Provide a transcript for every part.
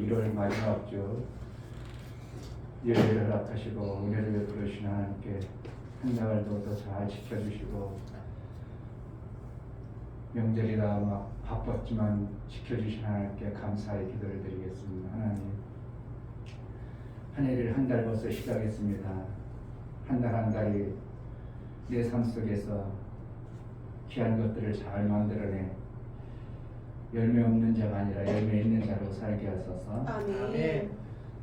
1월 마지막 주 예배를 허락하시고 은혜를 베푸시는 하나님께 한 달도 더 잘 지켜주시고 명절이라 막 바빴지만 지켜주신 하나님께 감사의 기도를 드리겠습니다. 하나님, 한 해를 한 달 벌써 시작했습니다. 한 달 한 달이 내 삶 속에서 귀한 것들을 잘 만들어내 열매 없는 자가 아니라 열매 있는 자로 살게 하소서. 아멘.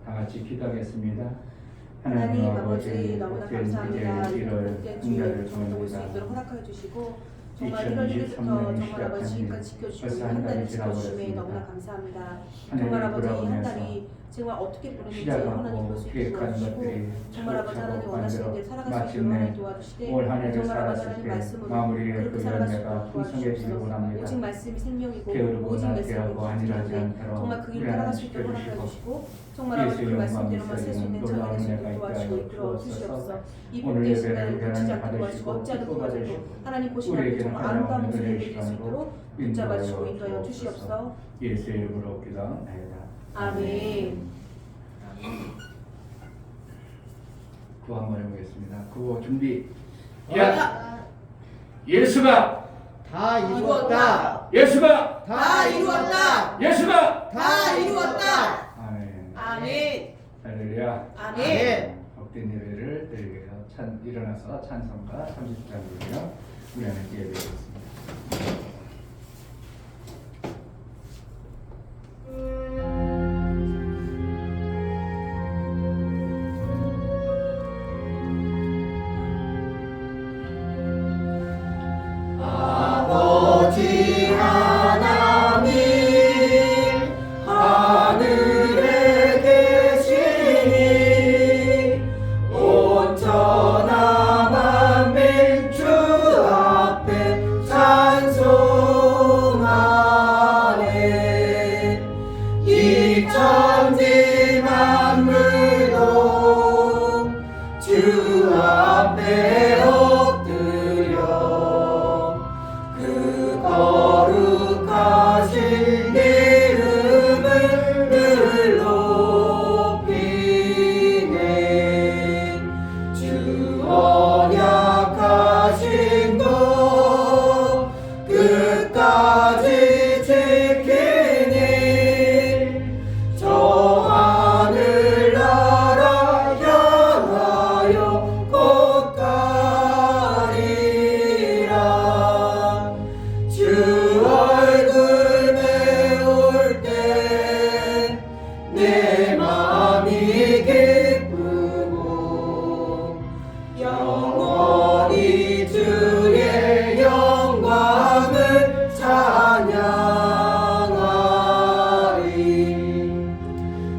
다 같이 기도하겠습니다. 하나님 아버지 너무나 복된 감사합니다. 이제 1월 복된 한 주일 달을 정도 올수 보냅니다. 있도록 허락하여 주시고 정말 1월 1일부터 2023년이 정말 아버지 지금까지 시작한 지켜주시고 벌써 한 한 달이 달을 지켜주심에 지나버렸습니다. 너무나 감사합니다. 한 정말 해를 아버지 한 돌아보면서 달이 정말 어떻게 보내는지 하나님 시작하고 볼 수 있게 계획한 도와주시고 것들이 정말 아버지 하나님 원하시는 대로 살아갈 수 있도록 하나님 도와주시되 올 한 해를 정말 아버지 살았을 하나님 때 말씀으로 마무리에 그렇게 그 살아갈 수 열매가 있도록 풍성해지길 도와주시옵소서. 원합니다. 오직 말씀이 생명이고 게으르고 오직 말씀이 나태하고 안일하지 생명인데 않도록 정말 그 길을 따라갈 수 있도록 허락해 주시고 정말 아버지 그 예수의 말씀대로만 영광이 살 수 있는 놀라운 저희가 되시도록 은혜가 도와주시고 있게 이끌어 하여 주시옵소서. 이 오늘 복된 예배를 시간을 놓치지 않게 받으시고 도와주시고 얻지 않게 기뻐 도와주시고 받으시고 하나님 보시는 앞에 우리에게는 정말 아름다운 하나님의 모습을 은혜의 드릴 수 시간으로 있도록 인도하여 붙잡아주시고 인도하여 주옵소서. 주시옵소서. 예수의 이름으로 기도하옵나이다. 아멘. 구호 한번 해보겠습니다. 구호 준비. 야! 예수가 다 이루었다. 예수가 다 이루었다. 예수가 다 이루었다. 아멘. 아멘. 할렐루야. 아멘. 복된 예배를 드리게 해서 일어나서 찬송가 30장 부르며 우리 하나님께 예배드리겠습니다. 아버지 하나님 하늘에 계시니 온전한 만민 주 앞에 찬송하네. 이 천지 만물도 주 앞에 엎드려 그 거룩하신 이름을 늘 높이네. 주 언약하신 것 끝까지 지키니 저 하늘나라 향하여 곧 가리라. 주 얼굴 배울 때 내 마음이 기쁘고 영원히 주의 영광을 찬양하리.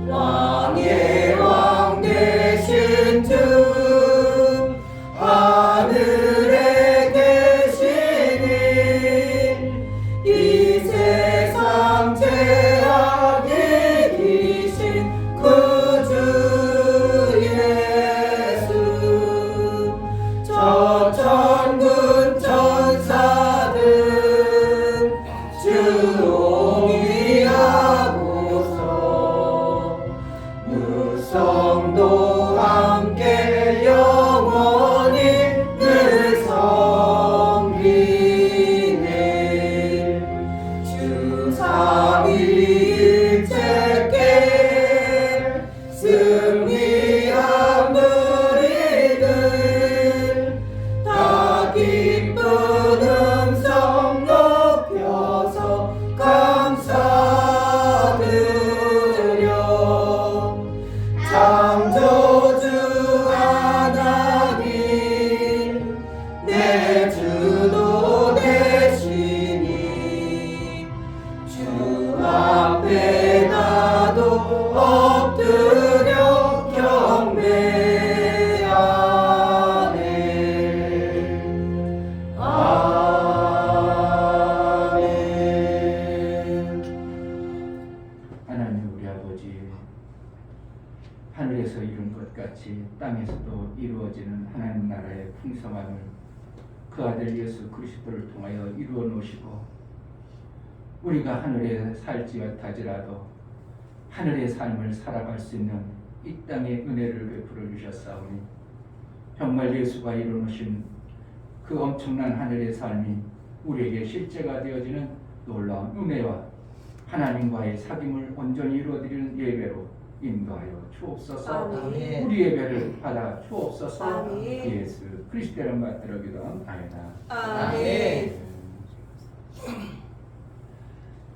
왕의 왕 되신 주 하늘에 계시니 이 세상 죄악에 이기신 구주 예수 저 천군 천사들 주 옹이하고서 무성도 함께 영원히 늘 섬기네. 주 삼위일체께 승리한 무리들 다 기쁜 음성 높여서 감사드려. 창조주 하나님 내 주도 되시니 주 앞에 나도 엎드려 경배하네. 아멘. 하나님 우리 아버지, 하늘에서 이룬 것 같이 땅에서도 이루어지는 하나님 나라의 풍성함을 그 아들 예수 그리스도를 통하여 이루어 놓으시고 우리가 하늘에 살지 못하지라도 하늘의 삶을 살아갈 수 있는 이 땅의 은혜를 베풀어 주셨사오니 정말 예수가 이루어놓으신 그 엄청난 하늘의 삶이 우리에게 실제가 되어지는 놀라운 은혜와 하나님과의 사귐을 온전히 이루어드리는 예배로 인도하여 주옵소서. 아멘. 우리 예배를 받아 주옵소서. 아멘. 예수 그리스도의 이름 받들어 기도하옵나이다. 아멘.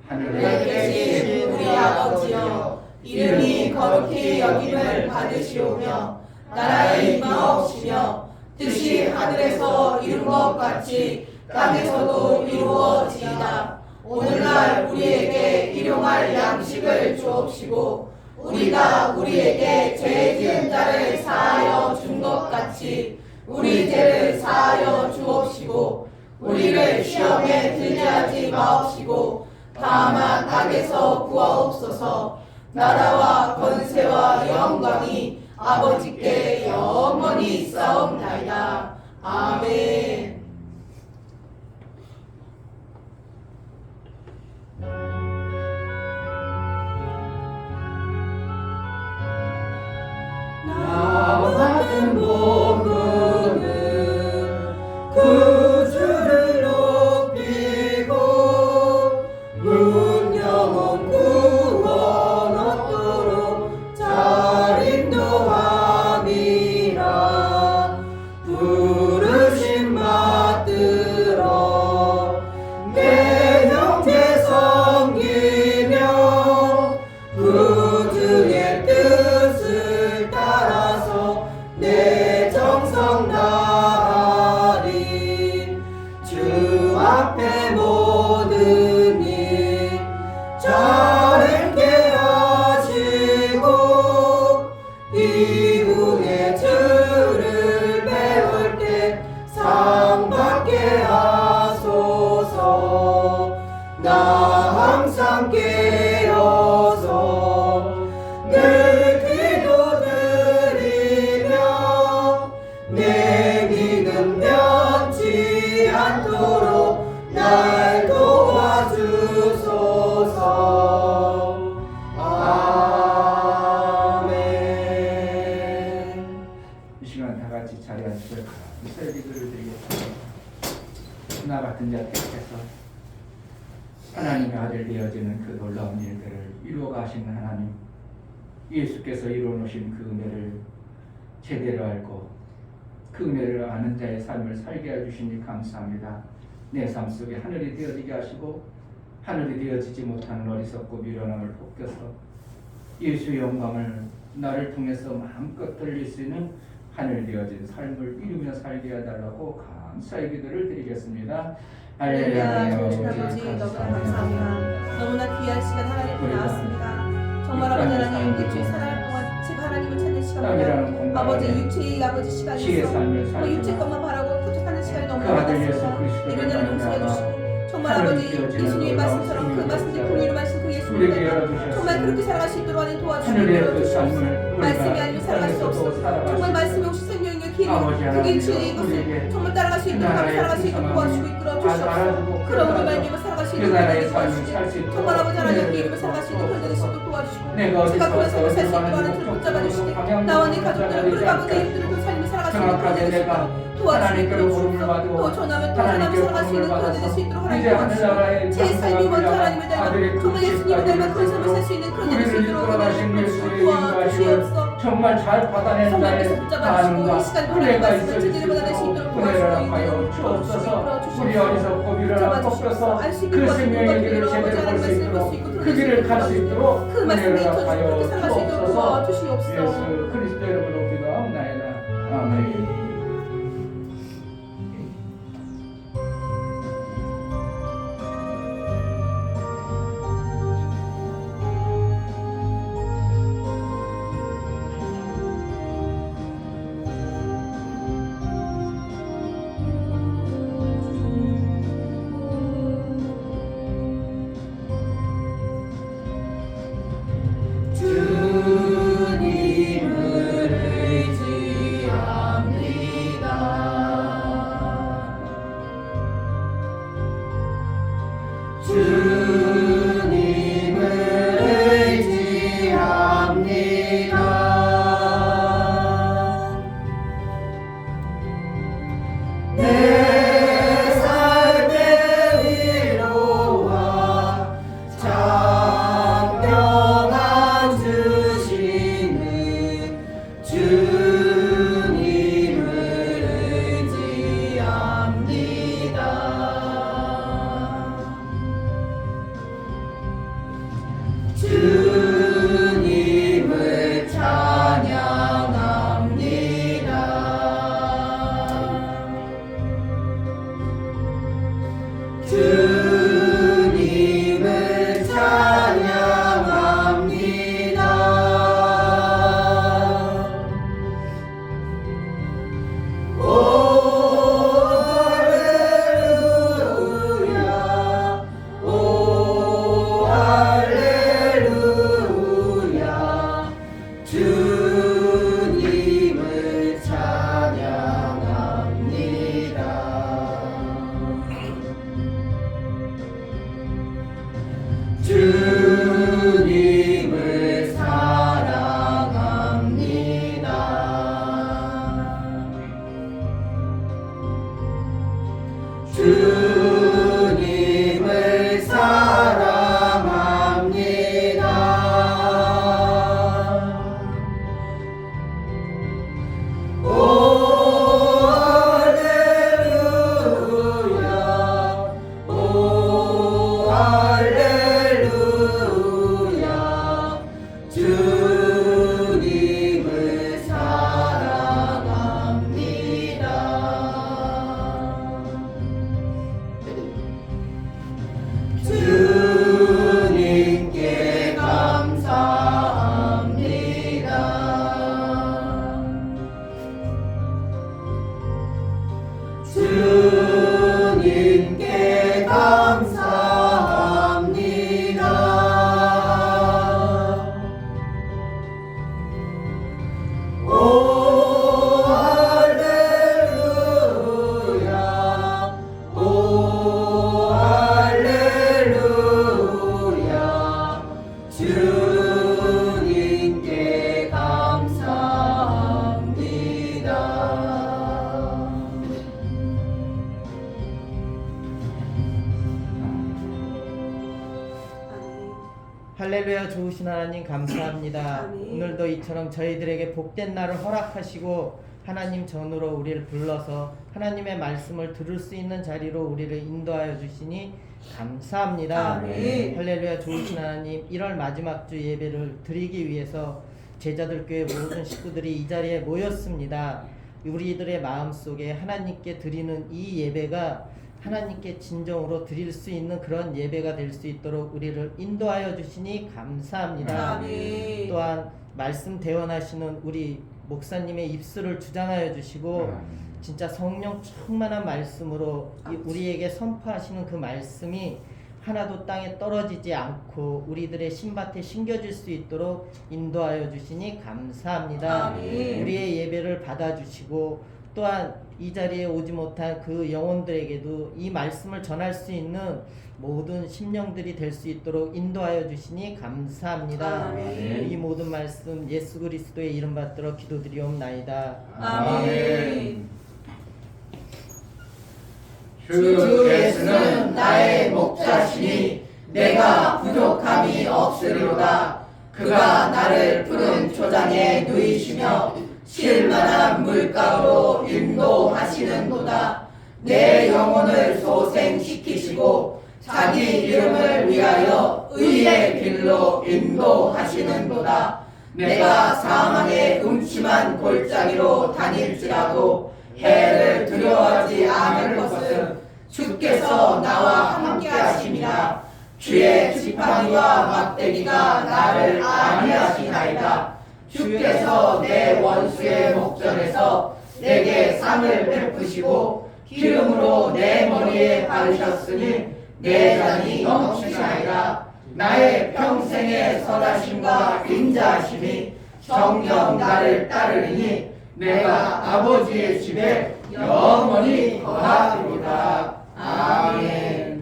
하늘에 계신 우리 아버지여, 이름이 거룩히 여김을 받으시오며 나라의 임하옵시며 뜻이 하늘에서 이룬 것 같이 땅에서도 이루어지이다. 오늘날 우리에게 일용할 양식을 주옵시고 우리가 우리에게 죄 지은 자를 사하여 준 것 같이 우리 죄를 사하여 주옵시고 우리를 시험에 들게 하지 마옵시고 다만 악에서 구하옵소서. 나라와 권세와 영광이 아버지께 영원히 있사옵나이다. 아멘. 나 같은 몸은 구주를 높이고 문영원 구원 얻도록 잘 인도함이라. 부르심 받들어 내 형제 섬기며 구주의 뜻을 따라서 내 정성 다하리. 주 앞에 모든 일 잘하게 하시고 이후에 주를 배울 때 상 받게 하소서. 나 항상 깨어서 늘 기도드리며 내 믿음 변치 않도록 날 도와주소서. 아멘. 이 시간 다 같이 자리에 앉으셔서 미사일 기도를 드리겠습니다. 나 같은 자 택해서 하나님의 아들 되어지는 그 놀라운 일들을 이루어 가시는 하나님, 예수께서 이루어 놓으신 그 은혜를 제대로 알고 그 은혜를 아는 자의 삶을 살게 해주시니 감사합니다. 내 삶 속에 하늘이 되어지게 하시고 하늘이 되어지지 못하는 어리석고 미련함을 벗겨서 예수의 영광을 나를 통해서 마음껏 들릴 수 있는 하늘 되어진 삶을 이루며 살게 해달라고 감사의 기도를 드리겠습니다. 할렐루야. 좋으신 아버지 너무나 감사합니다. 너무나 귀한 시간 하나님 앞에 나왔습니다. 정말 아버지 하나님 일주일 살아갈 동안 제가 하나님을 찾는 시간보다 아버지 육체의 아버지 시간이 있어 육체 것만 바라고 부족하는 시간이 너무나 많았습니다. 이런 일을 용서해 주시고 정말 아버지 예수님의 말씀처럼 그 말씀대로 공유로 말씀 그 예수님을 닮아 정말 그렇게 살아갈 수 있도록 하는 도와주시고 주시옵소서. 말씀이 아니면 살아갈 수 없어. 정말 말씀이 혹시 생명의 길이요 그게 진리인 것을 정말 따라갈 수 있도록 하며 살아갈 수 있도록 도와주시고 이끌어 주시옵소서. 그러므로 말미암아 살아갈 수 있도록 하나님 도와주시고 정말 아버지 하나님 이름을 살아갈 수 있도록 견뎌낼 수 있도록 도와주시고 제가 그런 삶을 살 수 있도록 하는 틀을 붙잡아 주시되 나와 내 가족들은 그 가운데 이들을 그 삶을 살아갈 수 있도록 견뎌낼 수 있도록 도와주시고 또 전하면 또 전하며 살아갈 수 있는 견뎌낼 수 있도록 하나님 도와주시고 제 삶이 먼저 하나님을 닮아 정말 예수님을 닮아 그런 삶을 살 수 있는 견뎌낼 수 있도록 하나님 도와주시옵소서. 정말 잘 받아낸 성령께서 붙잡아주시고 이 시간 하나님 말씀을 제대로 받아낼 수 있도록 도와주시고 우리 어리석고 미련한 꺾어서 그 생명의 길을 제대로 볼 수 있도록 그 길을 갈 수 있도록 그 말씀을 하여 그렇게 살아갈 수 있도록 도와주시옵소서. 예수 그리스도 이름으로 기도하옵나이다. 아멘. 주님을 의지합니다. 주님을 찬양합니다. 주님을 찬양합니다. 오 할렐루야 오 할렐루야 주님을 찬양합니다. 주님을 사랑합니다. 주님을 사랑합니다. 오 할렐루야 오 할렐루야 주님을 사랑합니다. 주님께 감사합니다. 주님께 감사합니다. 오 할렐루야 오 할렐루야 주님께 감사합니다. 할렐루야. 좋으신 하나님 감사합니다. 아멘. 오늘도 이처럼 저희들에게 복된 날을 허락하시고 하나님 전으로 우리를 불러서 하나님의 말씀을 들을 수 있는 자리로 우리를 인도하여 주시니 감사합니다. 아멘. 할렐루야. 좋으신 하나님, 1월 마지막 주 예배를 드리기 위해서 제자들 교회 모든 식구들이 이 자리에 모였습니다. 우리들의 마음속에 하나님께 드리는 이 예배가 하나님께 진정으로 드릴 수 있는 그런 예배가 될 수 있도록 우리를 인도하여 주시니 감사합니다. 아멘. 또한 말씀 대원하시는 우리 목사님의 입술을 주장하여 주시고 진짜 성령 충만한 말씀으로 우리에게 선포하시는 그 말씀이 하나도 땅에 떨어지지 않고 우리들의 신밭에 심겨질 수 있도록 인도하여 주시니 감사합니다. 아멘. 우리의 예배를 받아주시고 또한 이 자리에 오지 못한 그 영혼들에게도 이 말씀을 전할 수 있는 모든 심령들이 될 수 있도록 인도하여 주시니 감사합니다. 아멘. 이 모든 말씀 예수 그리스도의 이름 받들어 기도드리옵나이다. 아멘. 주 예수는 나의 목자시니 내가 부족함이 없으리로다. 그가 나를 푸른 초장에 누이시며 쉴만한 물가로 인도하시는도다. 내 영혼을 소생시키시고 자기 이름을 위하여 의의 길로 인도하시는도다. 내가 사망의 음침한 골짜기로 다닐지라도 해를 두려워하지 않을 것은 주께서 나와 함께 하심이라. 주의 지팡이와 막대기가 나를 안위하시나이다. 주께서 내 원수의 목전에서 내게 상을 베푸시고 기름으로 내 머리에 바르셨으니 내 잔이 넘치나이다. 나의 평생의 선하심과 인자하심이 정녕 나를 따르리니 내가 아버지의 집에 영원히 거하리로다. 아멘.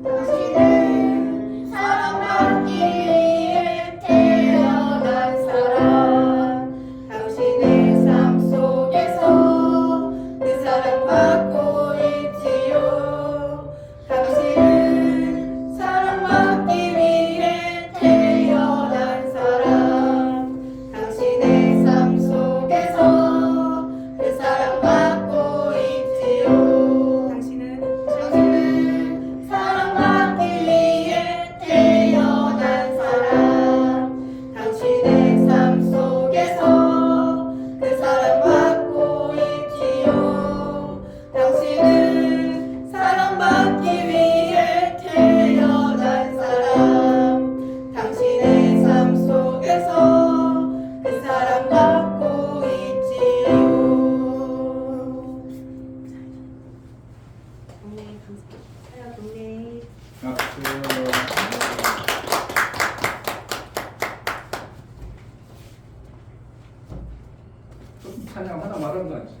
당신은 사랑과 찬양 하나 말한 거 같지?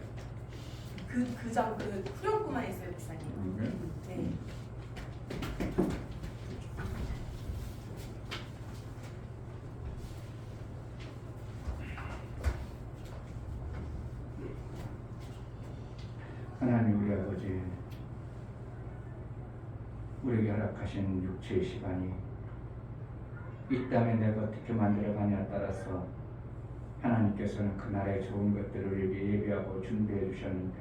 그 후렴구만 있어요, 목사님. 네. 하나님 우리 아버지, 우리에게 허락하신 육체의 시간이 이 땅에 내가 어떻게 만들어가냐에 따라서 하나님께서는 그 나라의 좋은 것들을 우리에게 예비하고 준비해 주셨는데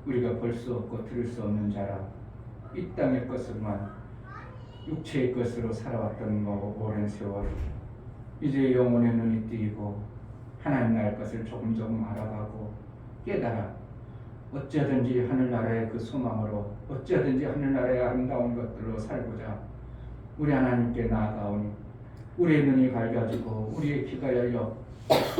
우리가 볼 수 없고 들을 수 없는 자라 이 땅의 것으로만 육체의 것으로 살아왔던 오랜 세월, 이제 영혼의 눈이 뜨이고 하나님 나라의 것을 조금 알아가고 깨달아 어찌하든지 하늘나라의 그 소망으로 어찌하든지 하늘나라의 아름다운 것들로 살고자 우리 하나님께 나아가오니 우리의 눈이 밝아지고 우리의 귀가 열려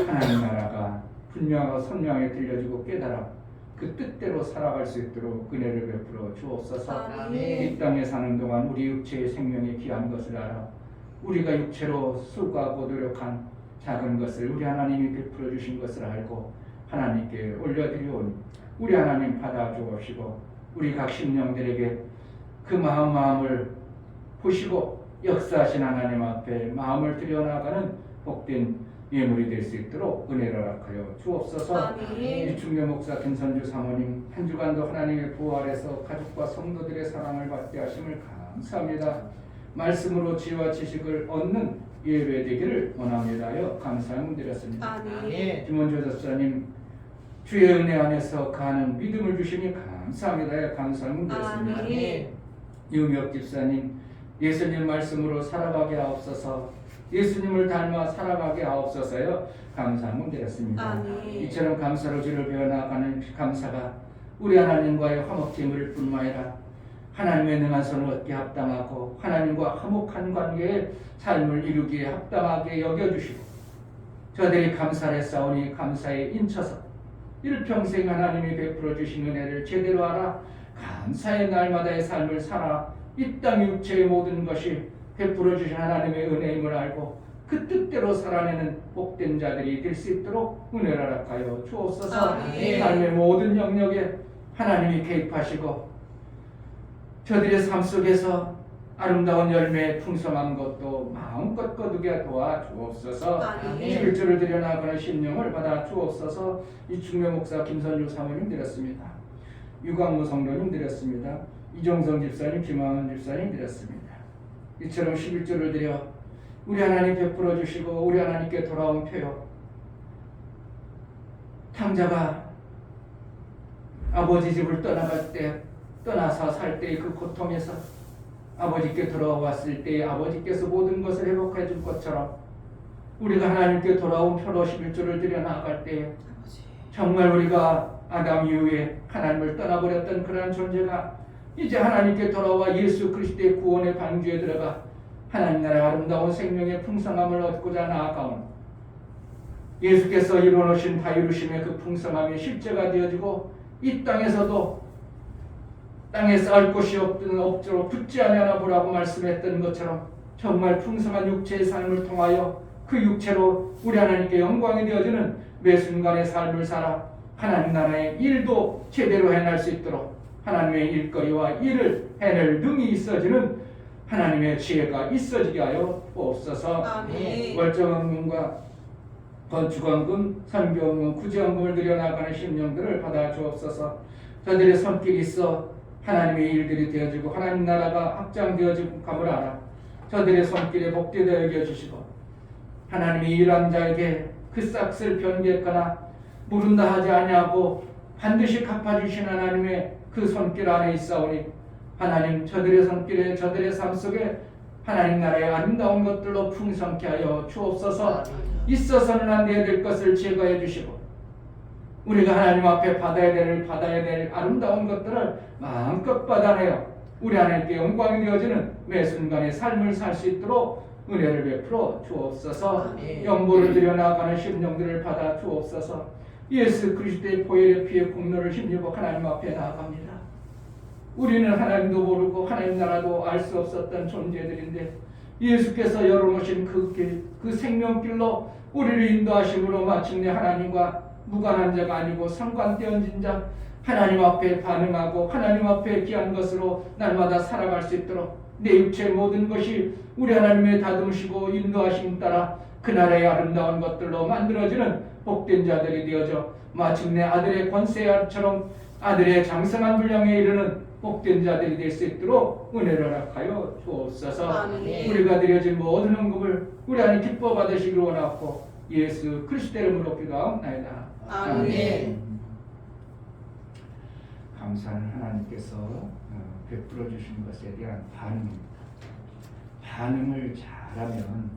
하나님 나라가 분명하고 선명하게 들려지고 깨달아 그 뜻대로 살아갈 수 있도록 은혜를 베풀어 주옵소서. 이 땅에 사는 동안 우리 육체의 생명이 귀한 것을 알아 우리가 육체로 수고하고 노력한 작은 것을 우리 하나님이 베풀어 주신 것을 알고 하나님께 올려드리오니 우리 하나님 받아주옵시고 우리 각 심령들에게 그 마음을 보시고 역사하신 하나님 앞에 마음을 들여나가는 복된 예물이 될 수 있도록 은혜를 허락하여 주옵소서. 우리 중교 목사 김선주 사모님 한 주간도 하나님의 보호 아래서 가족과 성도들의 사랑을 받게 하심을 감사합니다. 말씀으로 지혜와 지식을 얻는 예배 되기를 원합니다요. 감사함 드렸습니다. 김원조 목사님 주의 은혜 안에서 가는 믿음을 주시니 감사합니다. 감사함 드렸습니다. 이우혁 집사님 예수님 말씀으로 살아가게 하옵소서. 예수님을 닮아 살아가게 하옵소서요. 감사함 드렸습니다. 이처럼 감사로 주를 배워나가는 감사가 우리 하나님과의 화목됨을 뿐만 아니라 하나님의 능한 손을 얻게 합당하고 하나님과 화목한 관계의 삶을 이루기에 합당하게 여겨주시고 저들이 감사를 쌓으니 감사에 인쳐서 일평생 하나님이 베풀어 주신 은혜를 제대로 알아 감사의 날마다의 삶을 살아 이 땅 육체의 모든 것이 베풀어 주신 하나님의 은혜임을 알고 그 뜻대로 살아내는 복된 자들이 될 수 있도록 은혜를 허락하여 주옵소서. 삶의 모든 영역에 하나님이 개입하시고 저들의 삶 속에서 아름다운 열매에 풍성한 것도 마음껏 거두게 도와주옵소서. 11조를 드려나가는 심령을 받아 주옵소서. 이 중매 목사 김선주 사모님 드렸습니다. 유광무 성도님 드렸습니다. 이종성 집사님, 김하은 집사님 드렸습니다. 이처럼 11조를 드려 우리 하나님 베풀어 주시고 우리 하나님께 돌아온 표요 탕자가 아버지 집을 떠나갈 때 떠나서 살 때의 그 고통에서 아버지께 돌아왔을 때 아버지께서 모든 것을 회복해 줄 것처럼 우리가 하나님께 돌아온 표로 11조를 드려 나아갈 때 정말 우리가 아담 이후에 하나님을 떠나버렸던 그러한 존재가 이제 하나님께 돌아와 예수 그리스도의 구원의 방주에 들어가 하나님 나라의 아름다운 생명의 풍성함을 얻고자 나아가온 예수께서 이루어놓으신 다이루심의 그 풍성함이 실제가 되어지고 이 땅에서도 땅에 쌓을 곳이 없도록 붙지 아니하나 보라고 말씀했던 것처럼 정말 풍성한 육체의 삶을 통하여 그 육체로 우리 하나님께 영광이 되어지는 매 순간의 삶을 살아 하나님 나라의 일도 제대로 해낼 수 있도록 하나님의 일거리와 일을 해낼 능이 있어지는 하나님의 지혜가 있어지게 하여 주옵소서. 월정원금과 건축원금, 선교원금, 구제원금을 드려나가는 심령들을 받아 주옵소서. 저들의 손길이 있어 하나님의 일들이 되어지고 하나님 나라가 확장되어지고 감을 알아 저들의 손길에 복되되어 여겨주시고 하나님이 일한 자에게 그 싹을 변개했거나 모른다 하지 아니하고 반드시 갚아주신 하나님의 그 손길 안에 있사오니 하나님 저들의 손길에 저들의 삶 속에 하나님 나라의 아름다운 것들로 풍성케 하여 주옵소서. 있어서는 안 돼야 될 것을 제거해 주시고 우리가 하나님 앞에 받아야 될 아름다운 것들을 마음껏 받아내어 우리 하나님께 영광이 되어지는 매 순간의 삶을 살 수 있도록 은혜를 베풀어 주옵소서. 영보를 드려나가는 심령들을 받아 주옵소서. 예수 그리스도의 보혈의 피의 공로를 힘입어 하나님 앞에 나아갑니다. 우리는 하나님도 모르고 하나님 나라도 알 수 없었던 존재들인데 예수께서 열어놓으신 그 길, 그 생명길로 우리를 인도하심으로 마침내 하나님과 무관한 자가 아니고 상관때 얹은 자, 하나님 앞에 반응하고 하나님 앞에 귀한 것으로 날마다 살아갈 수 있도록 내 육체 모든 것이 우리 하나님의 다듬으시고 인도하심 따라 그나라의 아름다운 것들로 만들어지는 복된 자들이 되어져 마침내 아들의 권세처럼 아들의 장성한 분량에 이르는 복된 자들이 될 수 있도록 은혜를 허락하여 주옵소서. 아멘. 우리가 드려진 모든 헌금을 우리 하나님 기뻐 받으시기를 원하고 예수 그리스도의 이름으로 기도하옵나이다. 아멘. 감사는 하나님께서 베풀어 주신 것에 대한 반응입니다. 반응을 잘하면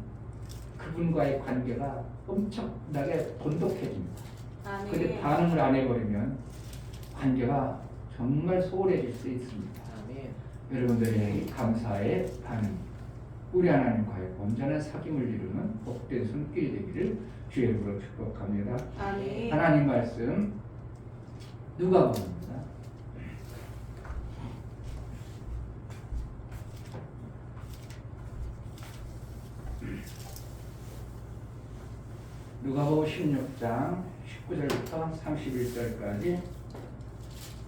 그분과의 관계가 엄청나게 돈독해집니다. 근데 아멘. 반응을 안 해버리면 관계가 정말 소홀해질 수 있습니다. 아멘. 여러분들의 이 감사의 반응, 우리 하나님과의 온전한 사귐을 이루는 복된 손길이 되기를 주의 이름으로 축복합니다. 아멘. 하나님 말씀 누가복음입니다. 누가복음 16장 19절부터 31절까지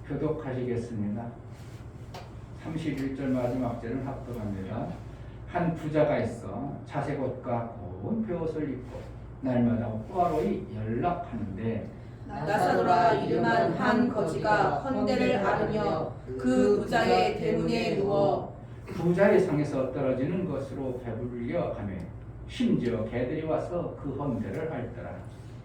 교독하시겠습니다. 31절 마지막 절은 합독합니다. 한 부자가 있어 자색 옷과 고운 베옷을 입고 날마다 포화로이 연락하는데 나사로라 이름한 한 거지가 헌대를 앓으며 그 부자의 대문에 누워 부자의 상에서 떨어지는 것으로 배부르려 하며 심지어 개들이 와서 그 헌대를 핥더라.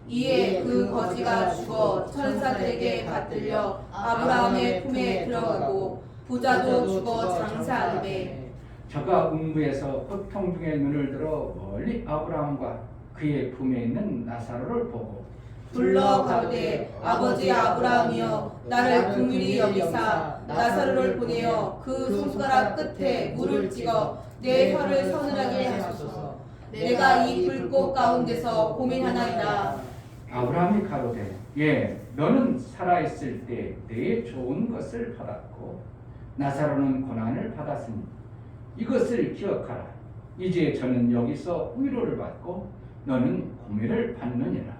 이에 그 거지가 죽어 천사들에게 받들려 아브라함의 품에 들어가고 부자도 죽어 장사하되 저가 음부에서 고통 중에 눈을 들어 멀리 아브라함과 그의 품에 있는 나사로를 보고 불러 가로되 아버지 아브라함이여 나를 긍휼히 여기사 나사로를 보내어 그 손가락 끝에 물을 찍어 내 혀를 서늘하게 하소서. 내가 이 불꽃 가운데서 고민하나이다. 아브라함이 가로되 예 너는 살아있을 때 내 좋은 것을 받았고 나사로는 고난을 받았으니 이것을 기억하라. 이제 저는 여기서 위로를 받고 너는 고뇌를 받느니라.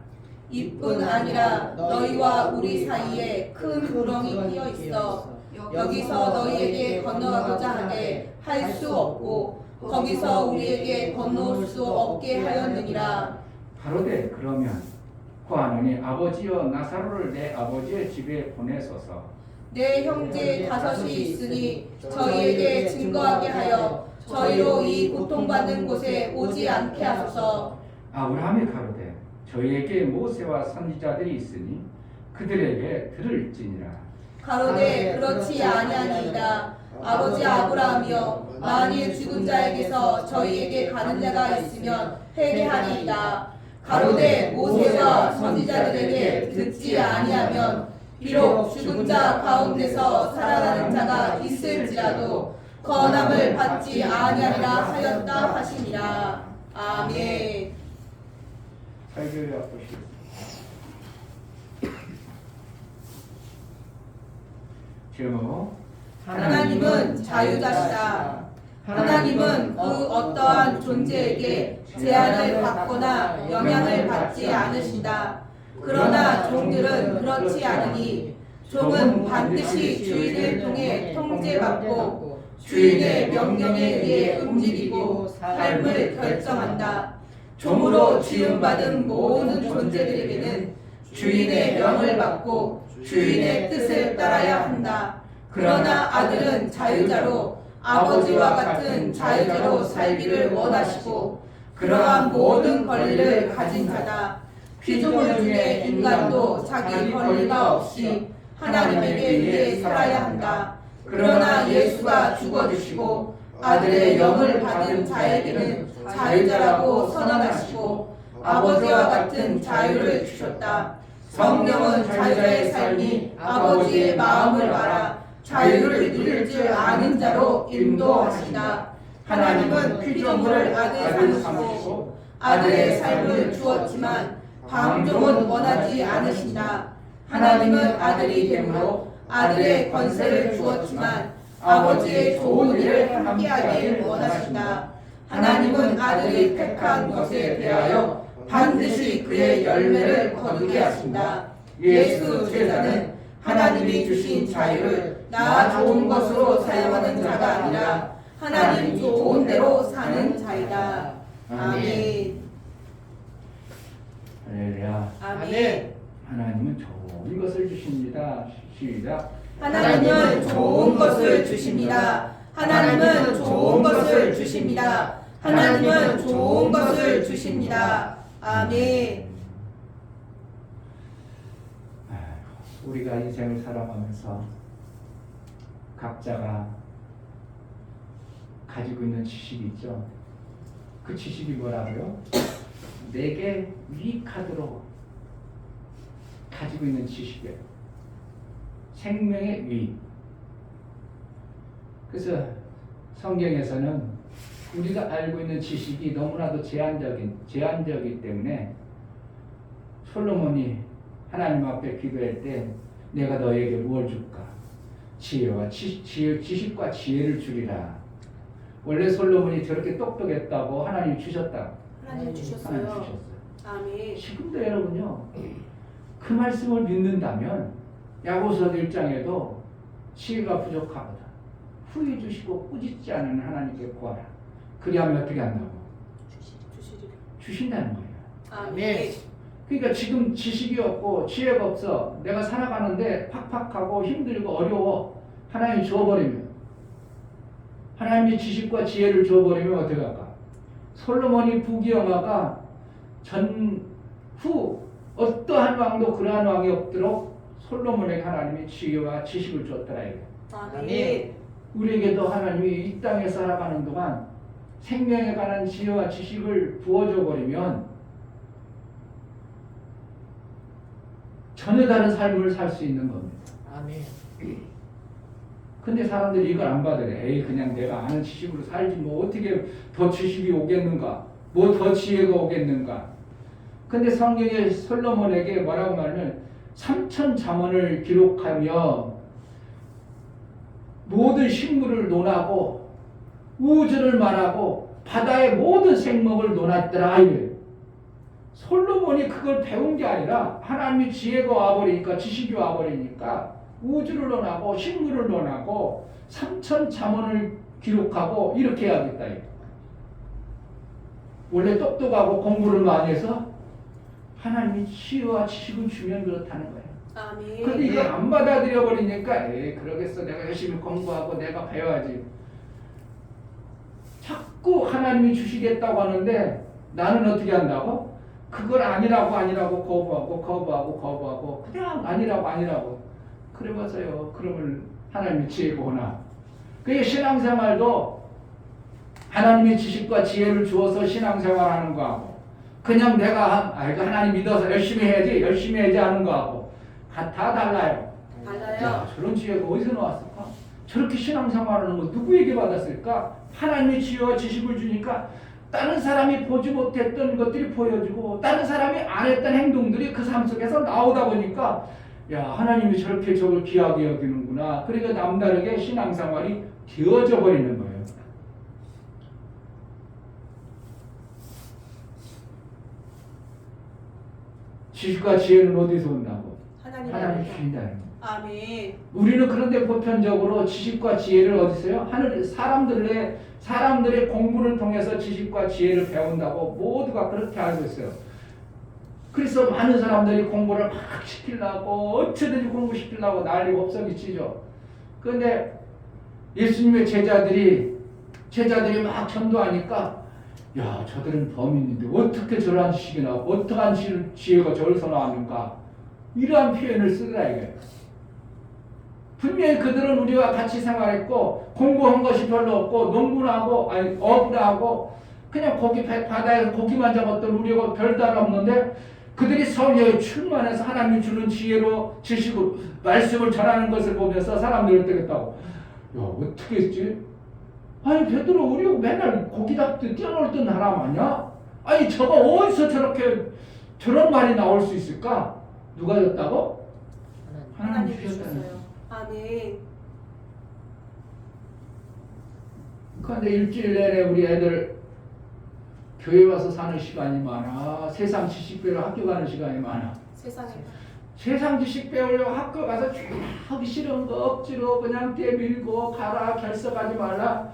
이뿐 아니라 너희와 우리 사이에 큰 구렁이 끼어 있어 여기서 너희에게 건너가고자 하되 할 수 없고 거기서 우리에게 건너올 수 없게 하였느니라. 가로되 그러면 구하노니 아버지여 나사로를 내 아버지의 집에 보내소서. 내 형제 다섯이 있으니 저희에게 증거하게 하여 저희로 이 고통받는 곳에 오지 않게 하소서. 아브라함이 가로되 저희에게 모세와 선지자들이 있으니 그들에게 들을지니라. 가로되 그렇지 아니하니이다. 아버지 아브라함이여 만일 죽은 자에게서 저희에게 가는 자가 있으면 회개하리이다. 가로되 모세와 선지자들에게 듣지 아니하면 비록 죽은 자 가운데서 살아나는 자가 있을지라도 건함을 받지 아니하리라 하였다 하시니라. 아멘. 설교를 보시겠습니다. 제목 하나님은 자유자시다. 하나님은 그 어떠한 존재에게 제한을 받거나 영향을 받지 않으신다. 그러나 종들은 그렇지 않으니 종은 반드시 주인을 통해 통제받고 주인의 명령에 의해 움직이고 삶을 결정한다. 종으로 지음받은 모든 존재들에게는 주인의 명을 받고 주인의 뜻을 따라야 한다. 그러나 아들은 자유자로 아버지와 같은 자유자로 살기를 원하시고 그러한 모든 권리를 가진 자다. 피조물 중에 인간도 자기 권리가 없이 하나님에게 의해 살아야 한다. 그러나 예수가 죽어주시고 아들의 영을 받은 자에게는 자유자라고 선언하시고 아버지와 같은 자유를 주셨다. 성령은 자유자의 삶이 아버지의 마음을 알아 자유를 누릴 줄 아는 자로 인도하시다. 하나님은 피조물을 아들 삼으시고 아들의 삶을 주었지만 방종은 원하지 않으신다. 하나님은 아들이 되므로 아들의 권세를 주었지만 아버지의 좋은 일을 함께하길 원하신다. 하나님은 아들이 택한 것에 대하여 반드시 그의 열매를 거두게 하신다. 예수 제자는 하나님이 주신 자유를 나 좋은 것으로 사용하는 자가 아니라 하나님 좋은 대로 사는 자이다. 아멘. 할렐루야. 아멘. 하나님은 좋은 것을 주십니다. 시작. 하나님은 좋은 것을 주십니다. 하나님은 좋은 것을 주십니다. 하나님은 좋은 것을 주십니다. 아멘. 우리가 인생을 살아가면서 각자가 가지고 있는 지식이 있죠. 그 지식이 뭐라고요? 내게 유익하도록 가지고 있는 지식이에요. 생명의 유익. 그래서 성경에서는 우리가 알고 있는 지식이 너무나도 제한적이기 때문에 솔로몬이 하나님 앞에 기도할 때 내가 너에게 무엇을 줄까? 지식과 지혜를 주리라. 원래 솔로몬이 저렇게 똑똑했다고 하나님 주셨다고. 하나님 하나님 주셨어요. 주셨어요. 아멘. 지금도 여러분요, 그 말씀을 믿는다면 야고보서 1장에도 지혜가 부족하거든 후히 주시고 꾸짖지 않은 하나님께 구하라. 그리하면 어떻게 한다고? 주시리라. 주신다는 거예요. 아멘. 그러니까 지금 지식이 없고 지혜가 없어. 내가 살아가는데 팍팍하고 힘들고 어려워. 하나님이 줘버리면, 하나님이 지식과 지혜를 줘버리면 어떻게 할까? 솔로몬이 부귀영화가 전후 어떠한 왕도 그러한 왕이 없도록 솔로몬에게 하나님이 지혜와 지식을 줬더라 이게. 아멘. 우리에게도 하나님이 이 땅에 살아가는 동안 생명에 관한 지혜와 지식을 부어줘 버리면 전혀 다른 삶을 살 수 있는 겁니다. 아멘. 근데 사람들이 이걸 안 받으래. 에이, 그냥 내가 아는 지식으로 살지 뭐 어떻게 더 지식이 오겠는가? 뭐 더 지혜가 오겠는가? 근데 성경에 솔로몬에게 뭐라고 말하면 3천 잠언을 기록하며 모든 식물을 논하고 우주를 말하고 바다의 모든 생목을 논했더라 이래. 솔로몬이 그걸 배운 게 아니라 하나님이 지혜가 와버리니까 지식이 와버리니까 우주를 논하고 식물을 논하고 3천 잠언을 기록하고 이렇게 해야겠다. 원래 똑똑하고 공부를 많이 해서 하나님이 지혜와 지식을 주면 그렇다는 거예요. 아멘. 근데 이걸 안 받아들여 버리니까 에이 그러겠어 내가 열심히 공부하고 내가 배워야지. 자꾸 하나님이 주시겠다고 하는데 나는 어떻게 한다고? 그걸 아니라고 거부하고 그냥 아니라고 그래봐서요. 그러면 하나님이 지혜가 오나? 그게 신앙생활도 하나님의 지식과 지혜를 주어서 신앙생활하는 거하고 그냥 내가 하나님 믿어서 열심히 해야지 하는 거하고 다 달라요. 달라요. 야, 저런 지혜가 어디서 나왔을까? 저렇게 신앙생활하는 거 누구에게 받았을까? 하나님의 지혜와 지식을 주니까 다른 사람이 보지 못했던 것들이 보여지고 다른 사람이 안 했던 행동들이 그 삶 속에서 나오다 보니까 야 하나님이 저렇게 저걸 귀하게 여기는구나. 그러니까 남다르게 신앙생활이 되어져 버리는 거예요. 지식과 지혜는 어디서 온다고? 하나님 주신다는 거예요. 아멘. 우리는 그런데 보편적으로 지식과 지혜를 어디서요? 하늘 사람들의 공부를 통해서 지식과 지혜를 배운다고 모두가 그렇게 알고 있어요. 그래서 많은 사람들이 공부를 막 시키려고 어쩌든지 공부시키려고 난리가 없어지죠. 그런데 예수님의 제자들이 막 전도하니까 야 저들은 범인인데 어떻게 저러한 지식이 나오고 어떠한 지혜가 저기서 나왔는가 이러한 표현을 쓰더라 이게. 분명히 그들은 우리와 같이 생활했고 공부한 것이 별로 없고 농구나 하고 어부나 하고 그냥 바다에서 고기만 잡았던 우리하고 별다른 없는데 그들이 성령에 충만해서 하나님이 주는 지혜로 지식으로 말씀을 전하는 것을 보면서 사람들을 뜨겠다고. 야 어떻게 했지? 아니 베드로 우리하고 맨날 고기 잡듯 뛰어놀던 사람 아니야? 아니 저거 어디서 저런 말이 나올 수 있을까? 누가 줬다고? 하나님 주셨다는 주셨어요. 아멘. 그런데 일주일 내내 우리 애들 교회 와서 사는 시간이 많아? 세상 지식 배우러 학교 가는 시간이 많아? 세상에 세상 지식 배우려고 학교 가서 쭉 하기 싫은 거 억지로 그냥 떼밀고 가라, 결석하지 말라.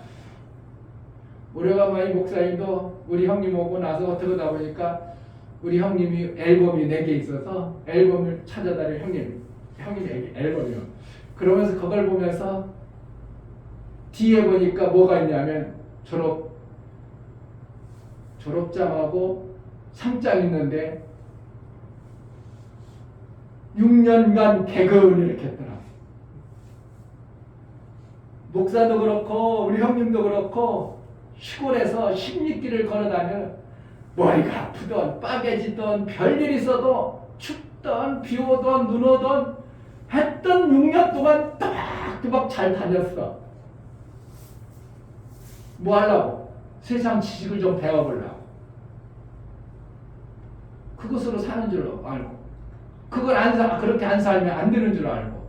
오래간만에 목사님도 우리 형님 오고 나서 어떻게 하다 보니까 우리 형님이 앨범이 4개 있어서 앨범을 찾아다니 형님 앨범이요. 그러면서 그걸 보면서 뒤에 보니까 뭐가 있냐면 졸업장하고 상장 있는데 6년간 개그를 이렇게 했더라. 목사도 그렇고 우리 형님도 그렇고 시골에서 16길을 걸어다녀 머리가 아프던 빠개지던 별일 있어도 춥던 비 오던 눈 오던 했던 6년 동안 또박또박 잘 다녔어. 뭐 하려고? 세상 지식을 좀 배워보려고. 그것으로 사는 줄 알고 그걸 그렇게 안 살면 안 되는 줄 알고.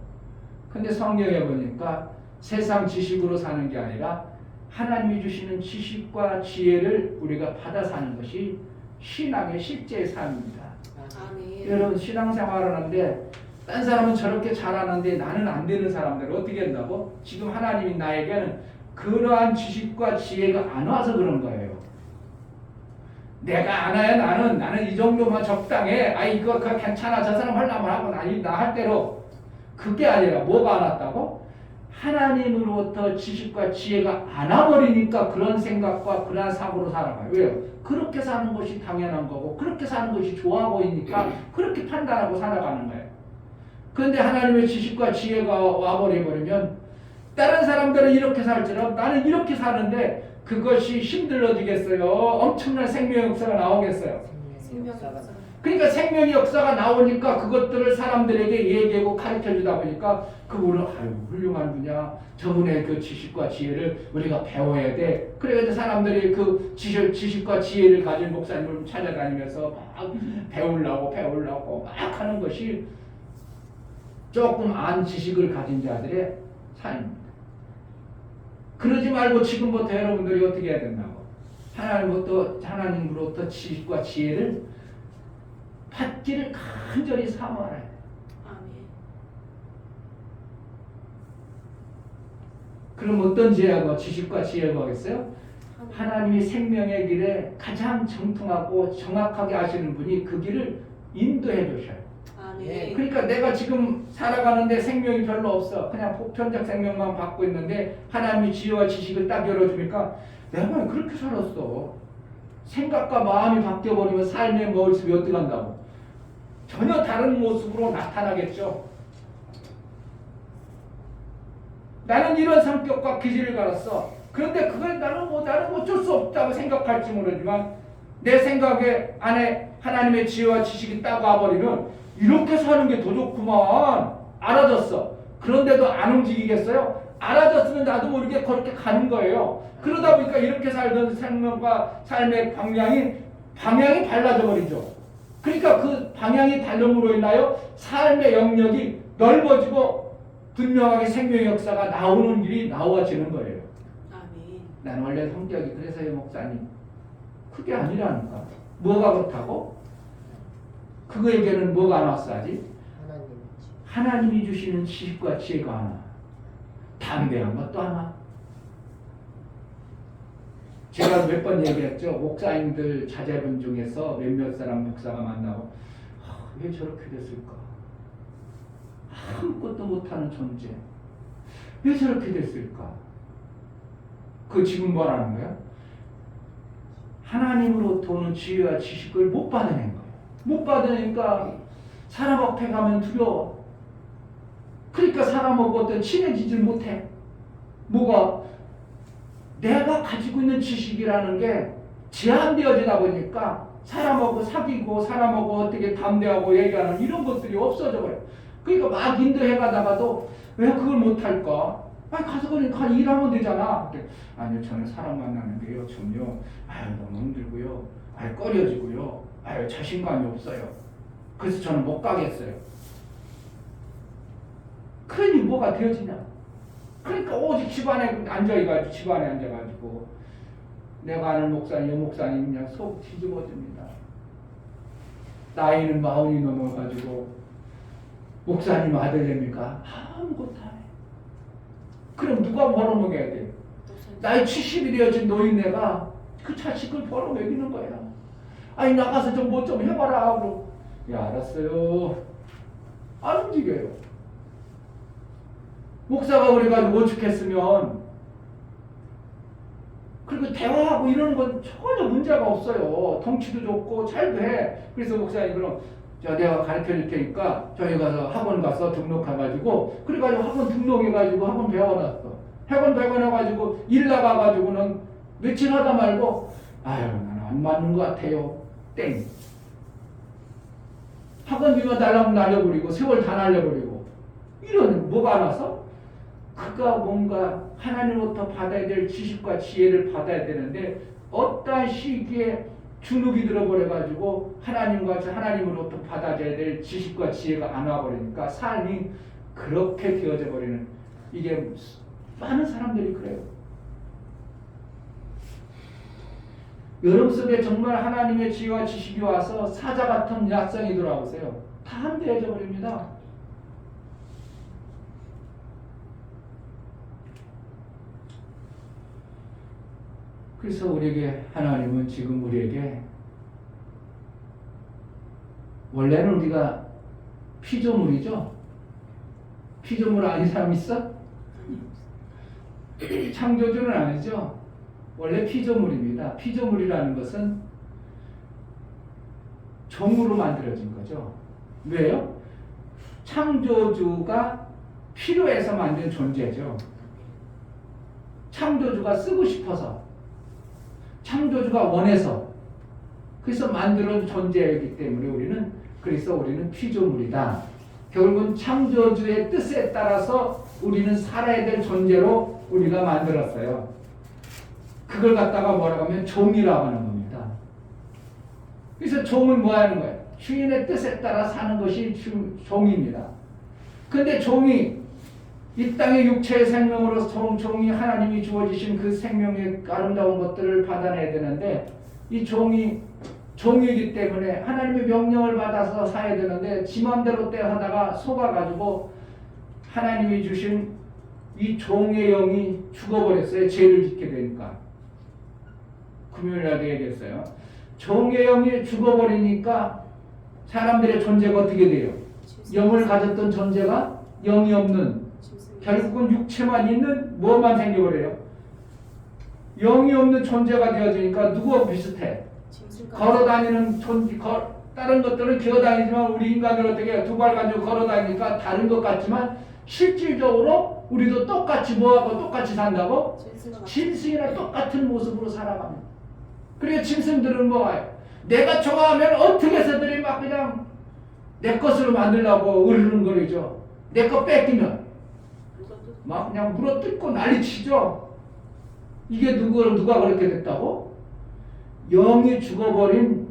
근데 성경에 보니까 세상 지식으로 사는 게 아니라 하나님이 주시는 지식과 지혜를 우리가 받아 사는 것이 신앙의 실제 삶입니다. 아멘. 여러분 신앙생활을 하는데 딴 사람은 저렇게 잘하는데 나는 안 되는 사람들 어떻게 한다고? 지금 하나님이 나에게는 그러한 지식과 지혜가 안 와서 그런 거예요. 내가 알아야 나는 이 정도만 적당해. 이거 괜찮아. 저 사람 하려면 하고 나 할 대로. 그게 아니라 뭐가 안 왔다고? 하나님으로부터 지식과 지혜가 안 와버리니까 그런 생각과 그런 사고로 살아가요. 왜요? 그렇게 사는 것이 당연한 거고 그렇게 사는 것이 좋아 보이니까 그렇게 판단하고 살아가는 거예요. 그런데 하나님의 지식과 지혜가 와버려버리면 다른 사람들은 이렇게 살지만 나는 이렇게 사는데 그것이 힘들어지겠어요? 엄청난 생명의 역사가 나오겠어요? 그러니까 생명의 역사가 나오니까 그것들을 사람들에게 얘기하고 가르쳐주다 보니까 그분은 훌륭한 분이야. 저분의 그 지식과 지혜를 우리가 배워야 돼. 그래서 사람들이 그 지식과 지혜를 가진 목사님을 찾아다니면서 막 배우려고 막 하는 것이 조금 안 지식을 가진 자들의 삶입니다. 그러지 말고 지금부터 여러분들이 어떻게 해야 된다고? 하나님으로부터 지식과 지혜를 받기를 간절히 사모하라. 아멘. 그럼 어떤 지식과 지혜가 하겠어요? 하나님이 생명의 길에 가장 정통하고 정확하게 아시는 분이 그 길을 인도해 주셔요. 아멘. 그러니까 내가 지금 살아가는데 생명이 별로 없어. 그냥 보편적 생명만 받고 있는데 하나님이 지혜와 지식을 딱 열어주니까 내가 그렇게 살았어. 생각과 마음이 바뀌어버리면 삶의 모습이 어떻게 한다고? 전혀 다른 모습으로 나타나겠죠. 나는 이런 성격과 기질을 가졌어. 그런데 그걸 나는 어쩔 수 없다고 생각할지 모르지만 내 생각에 안에 하나님의 지혜와 지식이 딱 와버리면 이렇게 사는 게 더 좋구만. 알아졌어. 그런데도 안 움직이겠어요? 알아졌으면 나도 모르게 그렇게 가는 거예요. 그러다 보니까 이렇게 살던 생명과 삶의 방향이 달라져 버리죠. 그러니까 그 방향이 다름으로 인하여 삶의 영역이 넓어지고 분명하게 생명의 역사가 나오는 길이 나와지는 거예요. 아멘. 나는 원래 성격이 그래서요 목사님. 그게 아니라니까. 뭐가 그렇다고? 그거에게는 뭐가 나왔어야지? 하나님이 주시는 지식과 지혜가 하나. 담대한 것도 하나. 제가 몇 번 얘기했죠. 목사님들 자제분 중에서 몇몇 사람 목사가 만나고 왜 저렇게 됐을까? 아무것도 못하는 존재. 왜 저렇게 됐을까? 그 지금 뭐라는 거야? 하나님으로부터 오는 지혜와 지식을 못 받아낸 거예요. 못 받으니까 사람 앞에 가면 두려워. 그러니까 사람하고 어떤 친해지질 못해. 뭐가? 내가 가지고 있는 지식이라는 게 제한되어지다 보니까 사람하고 사귀고 사람하고 어떻게 담대하고 얘기하는 이런 것들이 없어져 버려요. 그러니까 막 인도해 가다가도 왜 그걸 못할까? 가서 그냥 일하면 되잖아. 아니요, 저는 사람 만나는데요, 좀요. 너무 힘들고요. 꺼려지고요. 자신감이 없어요. 그래서 저는 못 가겠어요. 그러니 뭐가 되어지냐? 그러니까 오직 집안에 앉아가지고 내가 아는 목사님, 여 목사님 그냥 속 뒤집어집니다. 나이는 40이 넘어가지고 목사님 아들냅니까? 아무것도 안 해. 그럼 누가 벌어먹여야 돼? 나이 70이 되어진 노인네가 그 자식을 벌어먹이는 거야. 아니 나가서 좀 뭐 좀 해봐라 하고 예 알았어요. 안 움직여요. 목사가 그래가지고 오죽했으면 그리고 대화하고 이러는 건 전혀 문제가 없어요. 덩치도 좋고 잘도 해. 그래서 목사님 그럼 내가 가르쳐 줄 테니까 저희 가서 학원 가서 등록해가지고 그래가지고 학원 등록해가지고 학원 배워놨어. 학원 배워놔가지고 일 나가가지고는 며칠 하다 말고 아유 나는 안 맞는 것 같아요. 땡. 학원비만 달라고 날려버리고 세월 다 날려버리고 이런 뭐가 나서? 그가 뭔가 하나님으로부터 받아야 될 지식과 지혜를 받아야 되는데 어떠한 시기에 주눅이 들어버려가지고 하나님으로부터 받아야 될 지식과 지혜가 안 와버리니까 삶이 그렇게 되어져 버리는 이게 많은 사람들이 그래요. 여러분 속에 정말 하나님의 지혜와 지식이 와서 사자 같은 약성이 돌아오세요. 다 함대해져 버립니다. 그래서 우리에게 하나님은 지금 우리에게 원래는 우리가 피조물이죠. 피조물 아닌 사람 있어? 창조주는 아니죠. 원래 피조물입니다. 피조물이라는 것은 종으로 만들어진 거죠. 왜요? 창조주가 필요해서 만든 존재죠. 창조주가 쓰고 싶어서 창조주가 원해서 그래서 만들어진 존재이기 때문에 그래서 우리는 피조물이다. 결국은 창조주의 뜻에 따라서 우리는 살아야 될 존재로 우리가 만들었어요. 그걸 갖다가 뭐라고 하면 종이라고 하는 겁니다. 그래서 종은 뭐 하는 거예요? 주인의 뜻에 따라 사는 것이 종입니다. 근데 종이 이 땅의 육체의 생명으로 종이 하나님이 주어지신 그 생명의 아름다운 것들을 받아내야 되는데 이 종이기 때문에 하나님의 명령을 받아서 사야 되는데 지 맘대로 하다가 속아가지고 하나님이 주신 이 종의 영이 죽어버렸어요. 죄를 짓게 되니까. 금요일날 얘기했어요. 종의 영이 죽어버리니까 사람들의 존재가 어떻게 돼요? 영을 가졌던 존재가 영이 없는 결국은 육체만 있는 뭐만 생겨버려요? 영이 없는 존재가 되어지니까 누구와 비슷해? 걸어다니는 다른 것들은 기어다니지만 우리 인간은 어떻게 해요? 두 발 가지고 걸어다니니까 다른 것 같지만 실질적으로 우리도 똑같이 뭐하고 똑같이 산다고? 짐승이랑 똑같은 모습으로 살아갑니다. 그리고 짐승들은 뭐예요? 내가 좋아하면 어떻게 해서들이 막 그냥 내 것으로 만들려고 으르렁거리죠. 내 거 뺏기면 막 그냥 물어뜯고 난리치죠. 이게 누가 그렇게 됐다고? 영이 죽어버린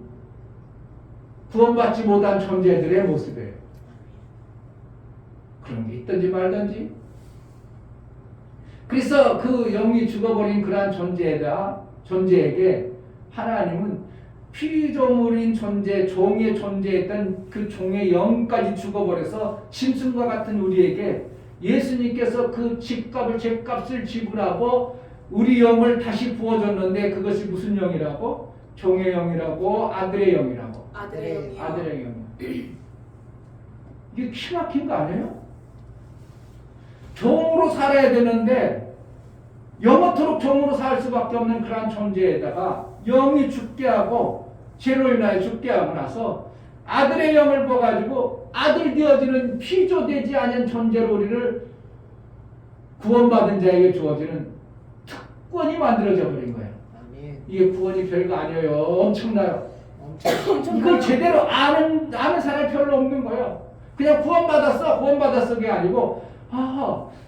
구원받지 못한 존재들의 모습이에요. 그런 게 있든지 말든지. 그래서 그 영이 죽어버린 그러한 존재에게 하나님은 피조물인 존재, 종의 존재했던 그 종의 영까지 죽어버려서 짐승과 같은 우리에게 예수님께서 그 죄값을 지불하고 우리 영을 다시 부어줬는데 그것이 무슨 영이라고? 종의 영이라고, 아들의 영이라고. 아들의 영이요. 이게 키 막힌 거 아니에요? 종으로 살아야 되는데 영원토록 종으로 살 수밖에 없는 그런 존재에다가 영이 죽게 하고 죄로 인하여 죽게 하고 나서 아들의 영을 부어가지고 아들 되어지는 피조되지 않은 존재로 우리를 구원받은 자에게 주어지는 특권이 만들어져 버린 거예요. 이게 구원이 별거 아니에요. 엄청나요. 이걸 제대로 아는 사람이 별로 없는 거예요. 그냥 구원받았어 게 아니고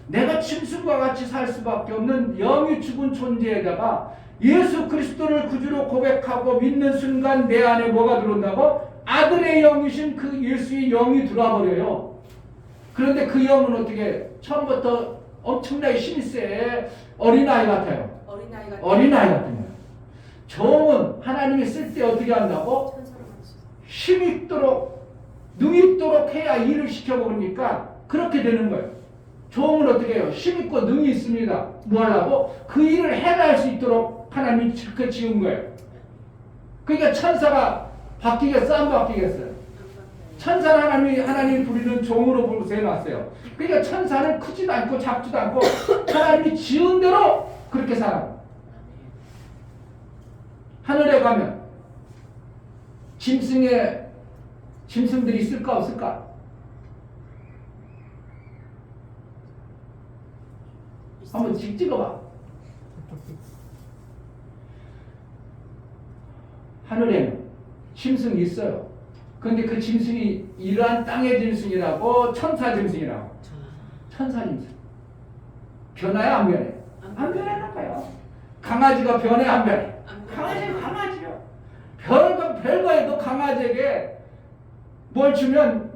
내가 짐승과 같이 살 수밖에 없는 영이 죽은 존재에다가 예수 그리스도를 구주로 고백하고 믿는 순간 내 안에 뭐가 들어온다고? 아들의 영이신 그 예수의 영이 들어와 버려요. 그런데 그 영은 어떻게 처음부터 엄청나게 힘이 세 어린아이 같아요. 어린아이 같은 거예요. 종은 하나님이 쓸 때 어떻게 한다고? 힘있도록 능있도록 해야 일을 시켜먹으니까 그렇게 되는 거예요. 종은 어떻게 해요? 힘있고 능이 있습니다. 뭐 하려고? 그 일을 해낼 수 있도록 하나님이 그렇게 지은 거예요. 그러니까 천사가 바뀌겠어? 안 바뀌겠어요? 천사는 하나님이 부리는 종으로 부르서 해놨어요. 그러니까 천사는 크지도 않고 작지도 않고 하나님이 지은 대로 그렇게 살아요. 하늘에 가면 짐승들이 있을까 없을까? 한번 찍어봐. 하늘에는 짐승이 있어요. 그런데 그 짐승이 이러한 땅의 짐승이라고 천사 짐승이라고. 천사 짐승. 변화야 안 변해? 안 변하는 거예요. 강아지가 변해 안 변해? 강아지는 강아지요. 별거에도 강아지에게 뭘 주면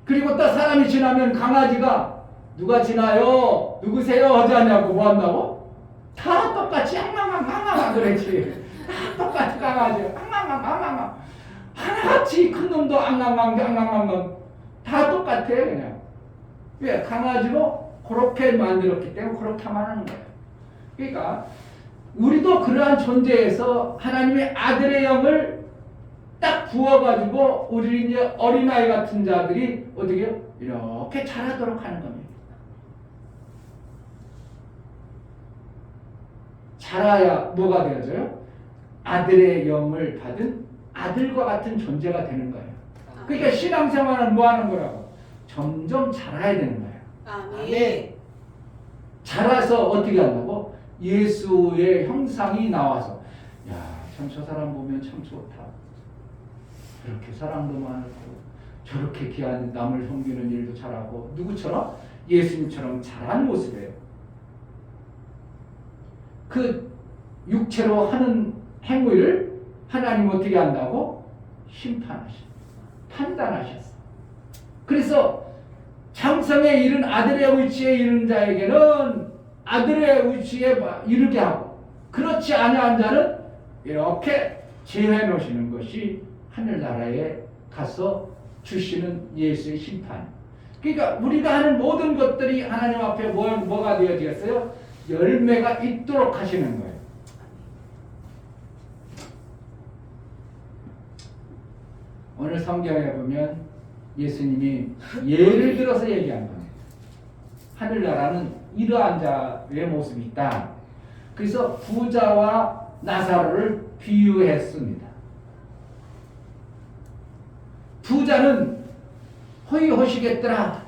그리고 또 사람이 지나면 강아지가 누가 지나요? 누구세요? 하지 않냐고 뭐 한다고? 다 똑같이 앙앙앙앙앙 그랬지. 다 똑같이 강아지 앙앙앙앙앙 하나같이 큰 놈도 앙앙앙앙앙앙 다 똑같아 그냥. 왜? 강아지로 그렇게 만들었기 때문에 그렇게만 하는 거예요. 그러니까 우리도 그러한 존재에서 하나님의 아들의 영을 딱 부어가지고 우리 이제 어린아이 같은 자들이 어떻게 해요? 이렇게 자라도록 하는 겁니다. 자라야 뭐가 되어져요? 아들의 영을 받은 아들과 같은 존재가 되는 거예요. 그러니까 신앙생활은 뭐 하는 거라고? 점점 자라야 되는 거예요. 아멘. 자라서 어떻게 한다고? 예수의 형상이 나와서 야, 참 저 사람 보면 참 좋다. 저렇게 사랑도 많고 저렇게 귀한 남을 섬기는 일도 잘하고 누구처럼? 예수님처럼 자란 모습이에요. 그 육체로 하는 행위를 하나님 어떻게 한다고? 심판하셨어. 판단하셨어. 그래서 장성에 이른 아들의 위치에 이른 자에게는 아들의 위치에 이르게 하고 그렇지 아니한 자는 이렇게 제해 놓으시는 것이 하늘나라에 가서 주시는 예수의 심판. 그러니까 우리가 하는 모든 것들이 하나님 앞에 뭐가 되어지겠어요? 열매가 있도록 하시는 거예요. 오늘 성경에 보면 예수님이 예를 들어서 얘기한 거예요. 하늘나라는 이러한 자의 모습이 있다. 그래서 부자와 나사로를 비유했습니다. 부자는 허위허식했더라.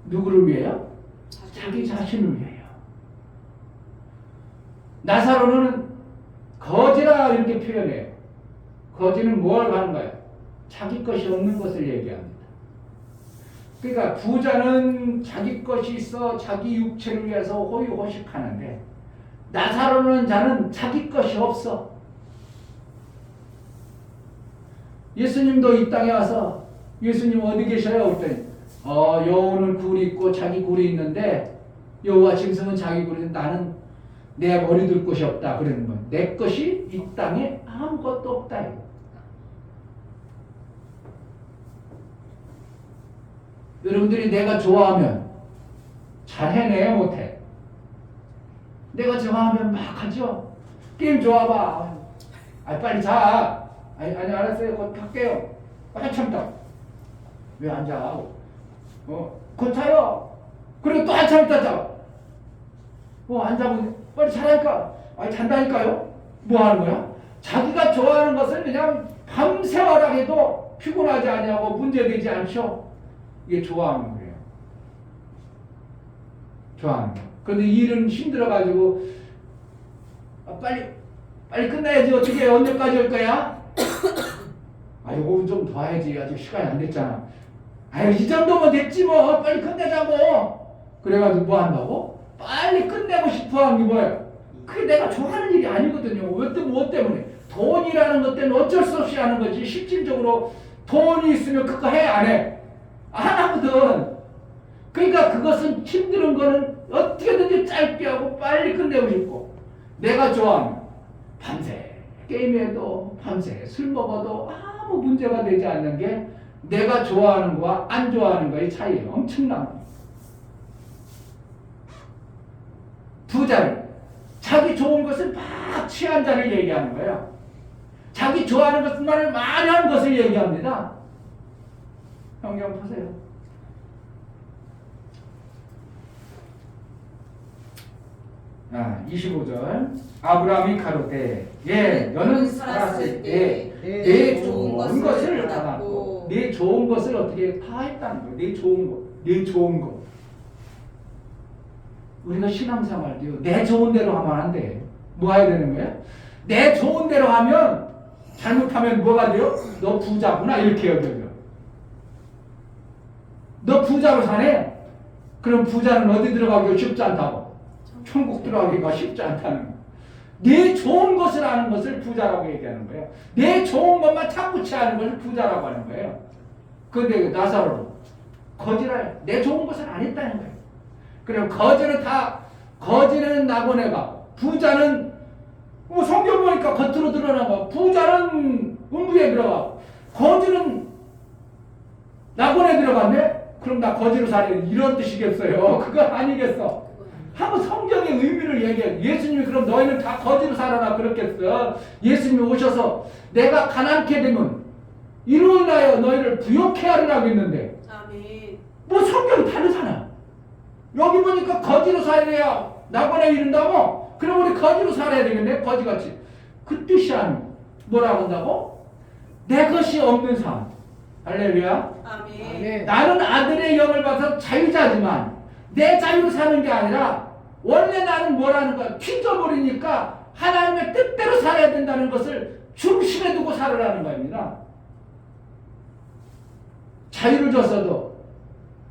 누구를 위해요? 자기 자신을 위해요. 나사로는 거지라 이렇게 표현해요. 거지는 뭘 하는 거예요? 자기 것이 없는 것을 얘기합니다. 그러니까 부자는 자기 것이 있어 자기 육체를 위해서 호의호식하는데 나사로는 자는 자기 것이 없어. 예수님도 이 땅에 와서 예수님 어디 계셔요? 그랬더니 여우는 굴이 있고 자기 굴이 있는데 여우와 짐승은 자기 굴이 있는데 나는 내 머리 둘 곳이 없다 그러는 거예요. 내 것이 이 땅에 아무것도 없다. 여러분들이 내가 좋아하면 잘 해내 못해? 내가 좋아하면 막 하죠. 게임 좋아봐. 빨리 자. 아니 알았어요. 곧 갈게요. 한참 있다. 왜 안 자? 곧 자요. 그리고 또 한참 있다 자. 안 자고 빨리 자라니까. 잔다니까요. 뭐 하는 거야? 자기가 좋아하는 것을 그냥 밤새워라 해도 피곤하지 않냐고 문제되지 않죠. 이게 좋아하는 거예요. 좋아하는 거. 그런데 일은 힘들어가지고 빨리 끝나야지. 어떻게 언제까지 올 거야? 5분 좀 더 해야지. 아직 시간이 안 됐잖아. 이 정도면 됐지 뭐. 빨리 끝내자고. 그래가지고 뭐 한다고? 빨리 끝내고 싶어하는 게 뭐예요? 그게 내가 좋아하는 일이 아니거든요. 뭐 때문에? 돈이라는 것 때문에 어쩔 수 없이 하는 거지. 실질적으로 돈이 있으면 그거 해? 안 해? 안 하거든. 그러니까 그것은 힘든 거는 어떻게든지 짧게 하고 빨리 끝내고 싶고 내가 좋아하면 밤새 게임해도 밤새 술 먹어도 아무 문제가 되지 않는 게 내가 좋아하는 거와 안 좋아하는 거의 차이예요. 엄청난 거. 부자는 자기 좋은 것을 막 취한 자를 얘기하는 거예요. 자기 좋아하는 것만을 많이 한 것을 얘기합니다. 성경 보세요. 아, 25절. 아브라함이 가로되 너는 살았을 때 내 좋은 것을 받았고 내 좋은 것을 어떻게 다 했다는 거예요. 내 좋은 거, 내 좋은 거. 우리가 신앙생활도요. 내 좋은 대로 하면 안 돼. 뭐 해야 되는 거예요? 내 좋은 대로 하면 잘못하면 뭐가 돼요? 너 부자구나 이렇게 여겨요. 너 부자로 사네? 그럼 부자는 어디 들어가기가 쉽지 않다고? 천국 들어가기가 쉽지 않다는 거예요. 내 좋은 것을 아는 것을 부자라고 얘기하는 거예요. 내 좋은 것만 자꾸 취하는 것을 부자라고 하는 거예요. 그런데 나사로는 거지를 내 좋은 것을 안 했다는 거예요. 그럼 거지는 나보내가 부자는 성경 보니까 겉으로 드러나고 부자는 음부에 들어가 거지는 나보내 들어갔네? 그럼 나 거지로 살래 이런 뜻이겠어요? 그건 아니겠어. 한번 성경의 의미를 얘기해. 예수님이 그럼 너희는 다 거지로 살아라 그렇겠어. 예수님이 오셔서 내가 가난케 되면 이로 인하여 너희를 부욕케 하리라고 했는데 아멘. 뭐 성경이 다르잖아. 여기 보니까 거지로 살아야 나보내 이른다고? 그럼 우리 거지로 살아야 되겠네? 거지같이. 그 뜻이 아니고 뭐라고 한다고? 내 것이 없는 삶. 할렐루야. 아멘. 나는 아들의 영을 받아서 자유자지만 내 자유로 사는 게 아니라 원래 나는 뭐라는 거야? 핀져버리니까 하나님의 뜻대로 살아야 된다는 것을 중심에 두고 살으라는 겁니다. 자유를 줬어도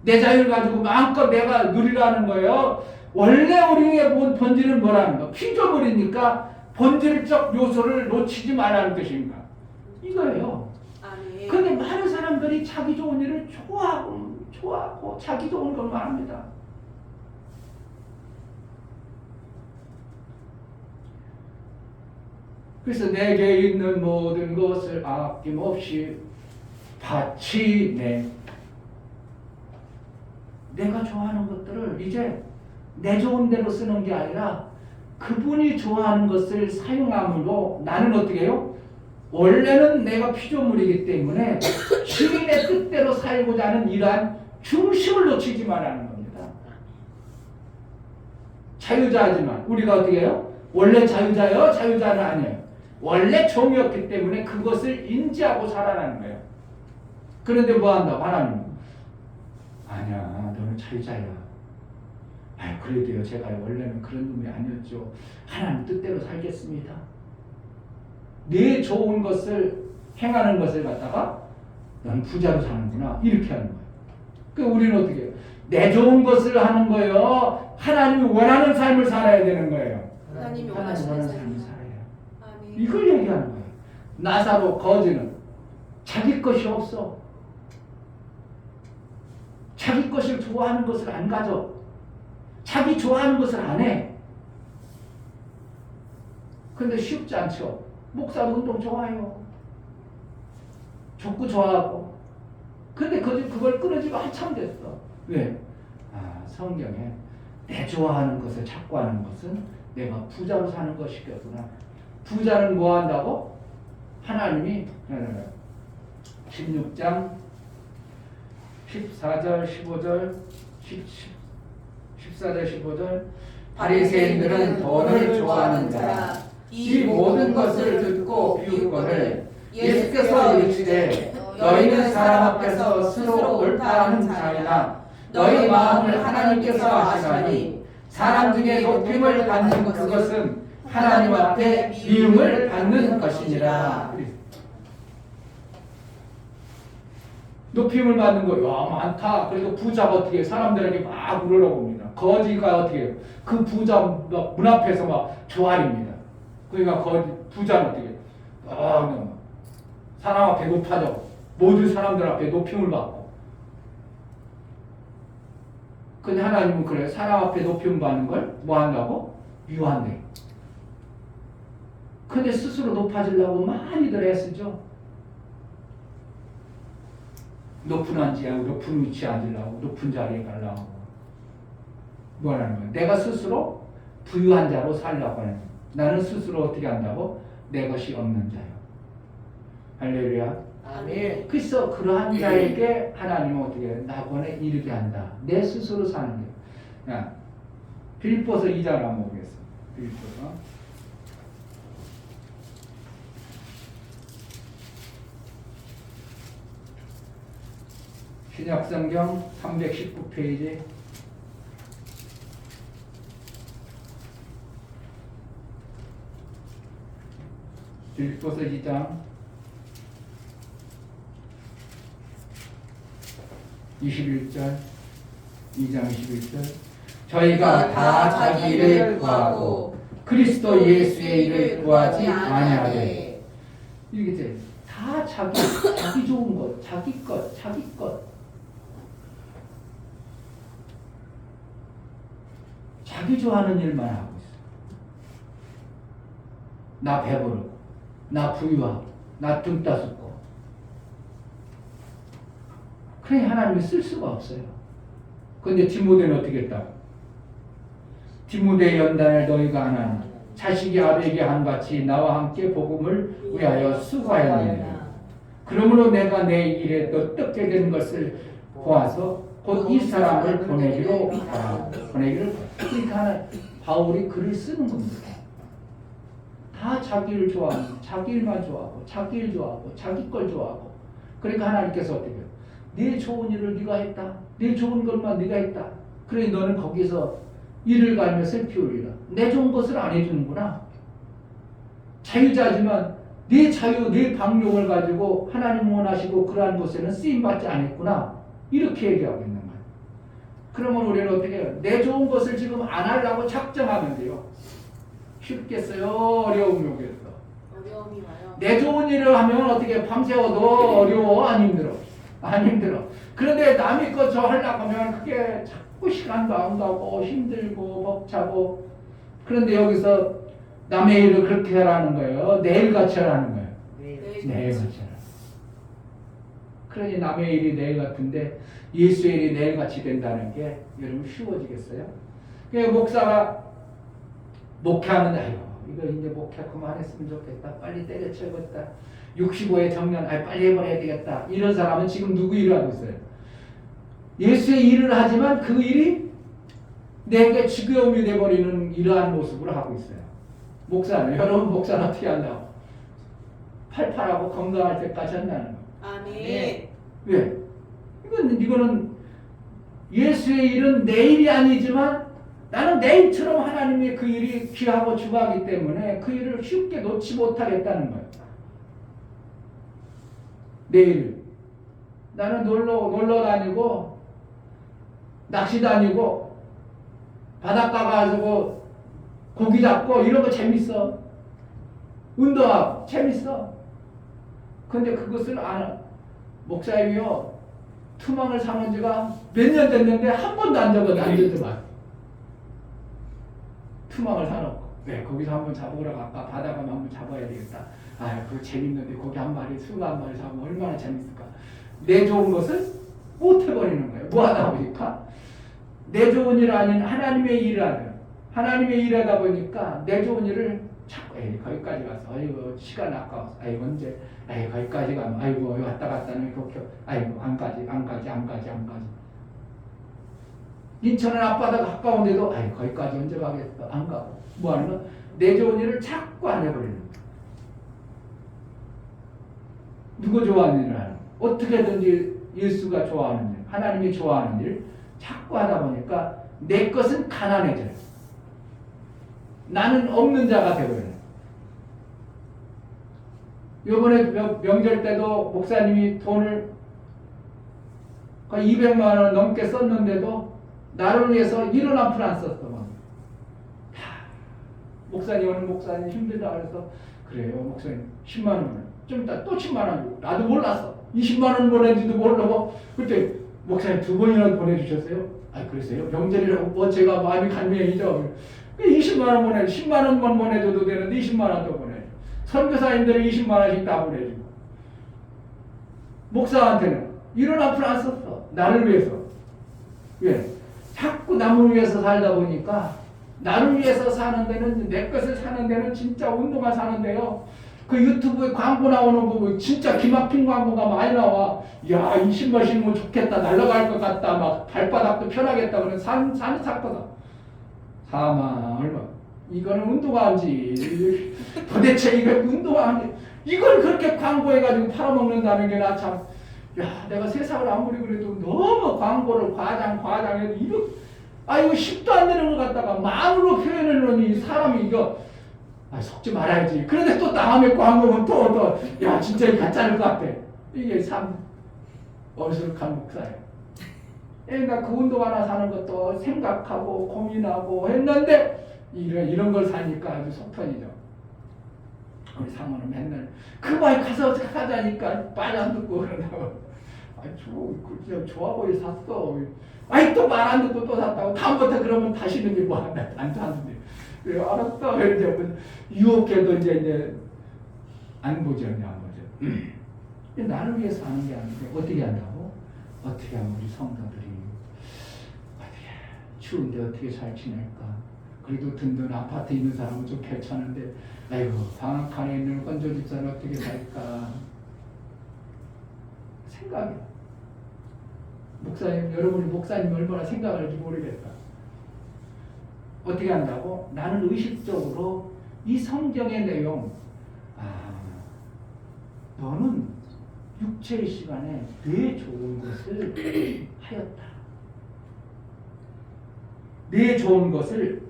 내 자유를 가지고 마음껏 내가 누리라는 거예요. 원래 우리의 본질은 뭐라는 거야? 핀져버리니까 본질적 요소를 놓치지 말라는 뜻입니다. 이거예요. 아멘. 근데 많은 사람들이 자기 좋은 일을 좋아하고 자기 좋은 것만 합니다. 그래서 내게 있는 모든 것을 아낌없이 바치네. 내가 좋아하는 것들을 이제 내 좋은 대로 쓰는 게 아니라 그분이 좋아하는 것을 사용함으로 나는 어떻게 해요? 원래는 내가 피조물이기 때문에 주인의 뜻대로 살고자 하는 이러한 중심을 놓치지 말라는 겁니다. 자유자지만 우리가 어떻게 해요? 원래 자유자예요? 자유자는 아니에요. 원래 종이었기 때문에 그것을 인지하고 살아나는 거예요. 그런데 뭐 한다고? 하나님은 아니야, 너는 자유자야. 아유, 그래도요, 제가 원래는 그런 놈이 아니었죠. 하나님 뜻대로 살겠습니다. 내 좋은 것을 행하는 것을 갖다가 넌 부자로 사는구나 이렇게 하는 거예요. 그러니까 우리는 어떻게 해요? 내 좋은 것을 하는 거예요. 하나님이 원하는 삶을 살아야 되는 거예요. 하나님이 하나님 원하시는 원하는 삶을 삶을 살아야 해요. 아멘. 이걸 얘기하는 거예요. 나사로 거지는 자기 것이 없어. 자기 것을 좋아하는 것을 안 가져. 자기 좋아하는 것을 안 해. 근데 쉽지 않죠. 목사도 운동 좋아해요. 족구 좋아하고. 근데 그걸 끊어지고 한참 됐어. 왜? 성경에 내 좋아하는 것을 찾고 하는 것은 내가 부자로 사는 것이겠구나. 부자는 뭐 한다고? 하나님이 16장 14절 15절 14절 15절 바리새인들은 돈을 좋아하는 자라. 이 모든 것을 듣고 비웃거늘 예수께서 이르시되 너희는 사람 앞에서 스스로 옳다하는 자이나 너희 마음을 하나님께서 아시나니 사람 중에 높임을 받는 그것은 하나님 앞에 미움을 받는 것이니라. 높임을 받는 거, 야, 많다. 그래서 부자가 어떻게 해요? 사람들에게 막 우러러봅니다. 거지가 어떻게 해요? 그 부자 문 앞에서 막 조아립니다. 그러니까 부자는 어떻게 해요? 사람 앞에 높아져. 모든 사람들 앞에 높임을 받고. 근데 하나님은 그래요. 사람 앞에 높임 받는 걸 뭐 한다고? 미워한대. 근데 스스로 높아지려고 많이들 애쓰죠. 높은 안지하고 높은 위치에 앉으려고 높은 자리에 가려고 뭐라는 거야? 내가 스스로 부유한 자로 살려고 하는 거야. 나는 스스로 어떻게 한다고? 내 것이 없는 자요. 할렐루야. 아멘. 그래서 그러한 자에게 하나님은 어떻게 해? 낙원에 이르게 한다. 내 스스로 사는 게. 야, 빌립보서 2장 한번 보겠습니다. 빌립보서. 신약성경 319페이지. 빌립보서 2장 21절, 2장 21절. 저희가 다 자기 일을 구하고 그리스도 예수의 일을 구하지 아니하되. 이게 이제 다 자기 좋은 것, 자기 것. 자기 좋아하는 일만 하고 있어. 나 배부르고, 나 부유하고, 나 등 따숩고. 그래 하나님이 쓸 수가 없어요. 그런데 디모데는 어떻게 했다? 디모데의 연단을 너희가 하나니 자식이 아베에게 한같이 나와 함께 복음을 위하여 수고하였느니라. 그러므로 내가 내 일에 어떻게 되는 것을 보아서 곧 이 사람을 보내기로 하라. 그러니까 바울이 글을 쓰는 겁니다. 다 자기를 좋아하는, 자기 일만 좋아하고, 자기 일 좋아하고, 자기 걸 좋아하고. 그러니까 하나님께서 어떻게 해요? 네 좋은 일을 네가 했다. 네 좋은 것만 네가 했다. 그러니 너는 거기서 이를 갈며 슬피 울리라. 내 좋은 것을 안 해주는구나. 자유자지만 네 자유, 네 방용을 가지고 하나님 원하시고 그러한 곳에는 쓰임받지 않았구나. 이렇게 얘기하고 있는 거예요. 그러면 우리는 어떻게 해요? 내 좋은 것을 지금 안 하려고 작정하면 돼요. 쉽겠어요? 어려움이 오겠어? 어려움이 와요. 내 좋은 일을 하면 어떻게 밤새워도 어려워? 안 힘들어? 안 힘들어. 그런데 남의 것 저 하려고 하면 그게 자꾸 시간도 안 가고 힘들고 벅차고. 그런데 여기서 남의 일을 그렇게 하라는 거예요. 내일같이 하라는 거예요. 내일같이 하라. 그러니 남의 일이 내일 같은데 예수의 일이 내일같이 된다는 게 여러분 쉬워지겠어요? 그러니까 목사가 목회하는데 아이고 이거 이제 목회 그만했으면 좋겠다. 빨리 때려쳐야겠다. 65에 정년 빨리 해버려야 되겠다. 이런 사람은 지금 누구 일을 하고 있어요? 예수의 일을 하지만 그 일이 내게 지겨움이 돼버리는 이러한 모습으로 하고 있어요. 목사는 여러분 목사는 어떻게 한다고? 팔팔하고 건강할 때까지 한다는 거. 아멘. 왜? 이거는 예수의 일은 내 일이 아니지만 나는 내일처럼 하나님의 그 일이 귀하고 중하기 때문에 그 일을 쉽게 놓지 못하겠다는 거예요. 내일 나는 놀러 다니고 낚시 다니고 바닷가 가지고 고기 잡고 이런 거 재밌어. 운동하고 재밌어. 근데 그것을 목사님이요 투망을 사는 지가 몇 년 됐는데 한 번도 안 잡아봐. 투망을 사놓고 네 거기서 한번 잡으라고 아까 바다 가면 한번 잡아야 되겠다. 그거 재밌는데 고기 한 마리 숭어 한 마리 잡으면 얼마나 재밌을까. 내 좋은 것을 못 해버리는 거예요. 뭐 하다 보니까 내 좋은 일 아닌 하나님의 일을 하는 하나님의 일 하다 보니까 내 좋은 일을 자꾸 거기까지 가서 아이고 시간 아까워서 언제 거기까지 가면 왔다 갔다는 그렇게 안 가지 인천은 앞바다가 가까운데도 거기까지 언제 가겠어 안 가고 뭐 하는 거 내 좋은 일을 자꾸 안 해버리는 거야. 누구 좋아하는 일을 하는 거야. 어떻게든지 예수가 좋아하는 일 하나님이 좋아하는 일 자꾸 하다 보니까 내 것은 가난해져요. 나는 없는 자가 되어버려요. 이번에 명절 때도 목사님이 돈을 거의 200만 원 넘게 썼는데도 나를 위해서 1원 한 푼 안 썼어. 목사님 오늘 목사님 힘들다 그래서 그래요 목사님 10만 원 좀 이따 또 10만 원 주고 나도 몰랐어. 20만 원 보낸지도 모르고 그때 목사님 2번이나 보내주셨어요. 그러세요? 명절이라고 제가 마음이 간명이죠. 20만 원 10만 원만 보내줘도 되는데 20만 원 더 보내줘. 선교사님들은 20만 원씩 다 보내주고 목사한테는 이런 앞을 안 썼어. 나를 위해서. 왜? 자꾸 남을 위해서 살다 보니까 나를 위해서 사는 데는 내 것을 사는 데는 진짜 운동화 사는데요. 그 유튜브에 광고 나오는 거 보면 진짜 기막힌 광고가 많이 나와. 야, 이 신발 신으면 좋겠다. 날아갈 것 같다. 막 발바닥도 편하겠다. 그래서 샀거든. 4만 얼마. 이거는 운동화인지 도대체 이거 운동화인지 이걸 그렇게 광고해가지고 팔아먹는다는 게 나 참. 야, 내가 세상을 아무리 그래도 너무 광고를 과장해도 이거 이거 10도 안 되는 것 같다가 말로 표현을 하니 사람이 이거 속지 말아야지. 그런데 또 다음에 광고는 또 야, 진짜 이거 가짜일 것 같아. 이게 참 어리석한 목사예요. 그러니까 그 운동 하나 사는 것도 생각하고 고민하고 했는데 이런 걸 사니까 아주 속 터지죠. 우리 상원은 맨날 그 말 가서 사자니까 말 안 듣고 그러다고. 그냥 좋아 보여 샀어. 또 말 안 듣고 또 샀다고. 다음부터 그러면 다시는 뭐 안 사는데. 그래 알았어. 이제 유혹해도 이제 안 보죠. 나를 위해서 하는 게 아닌데 어떻게 한다고? 어떻게 하면 우리 성도들이 어떻게 추운데 어떻게 잘 지낼까? 그래도 든든 아파트에 있는 사람은 좀 괜찮은데 아이고 방앗간에 있는 건조 집사는 어떻게 살까? 생각이야. 목사님, 여러분이 목사님 얼마나 생각할지 모르겠다. 어떻게 한다고? 나는 의식적으로 이 성경의 내용, 너는 육체의 시간에 내 좋은 것을 하였다. 내 좋은 것을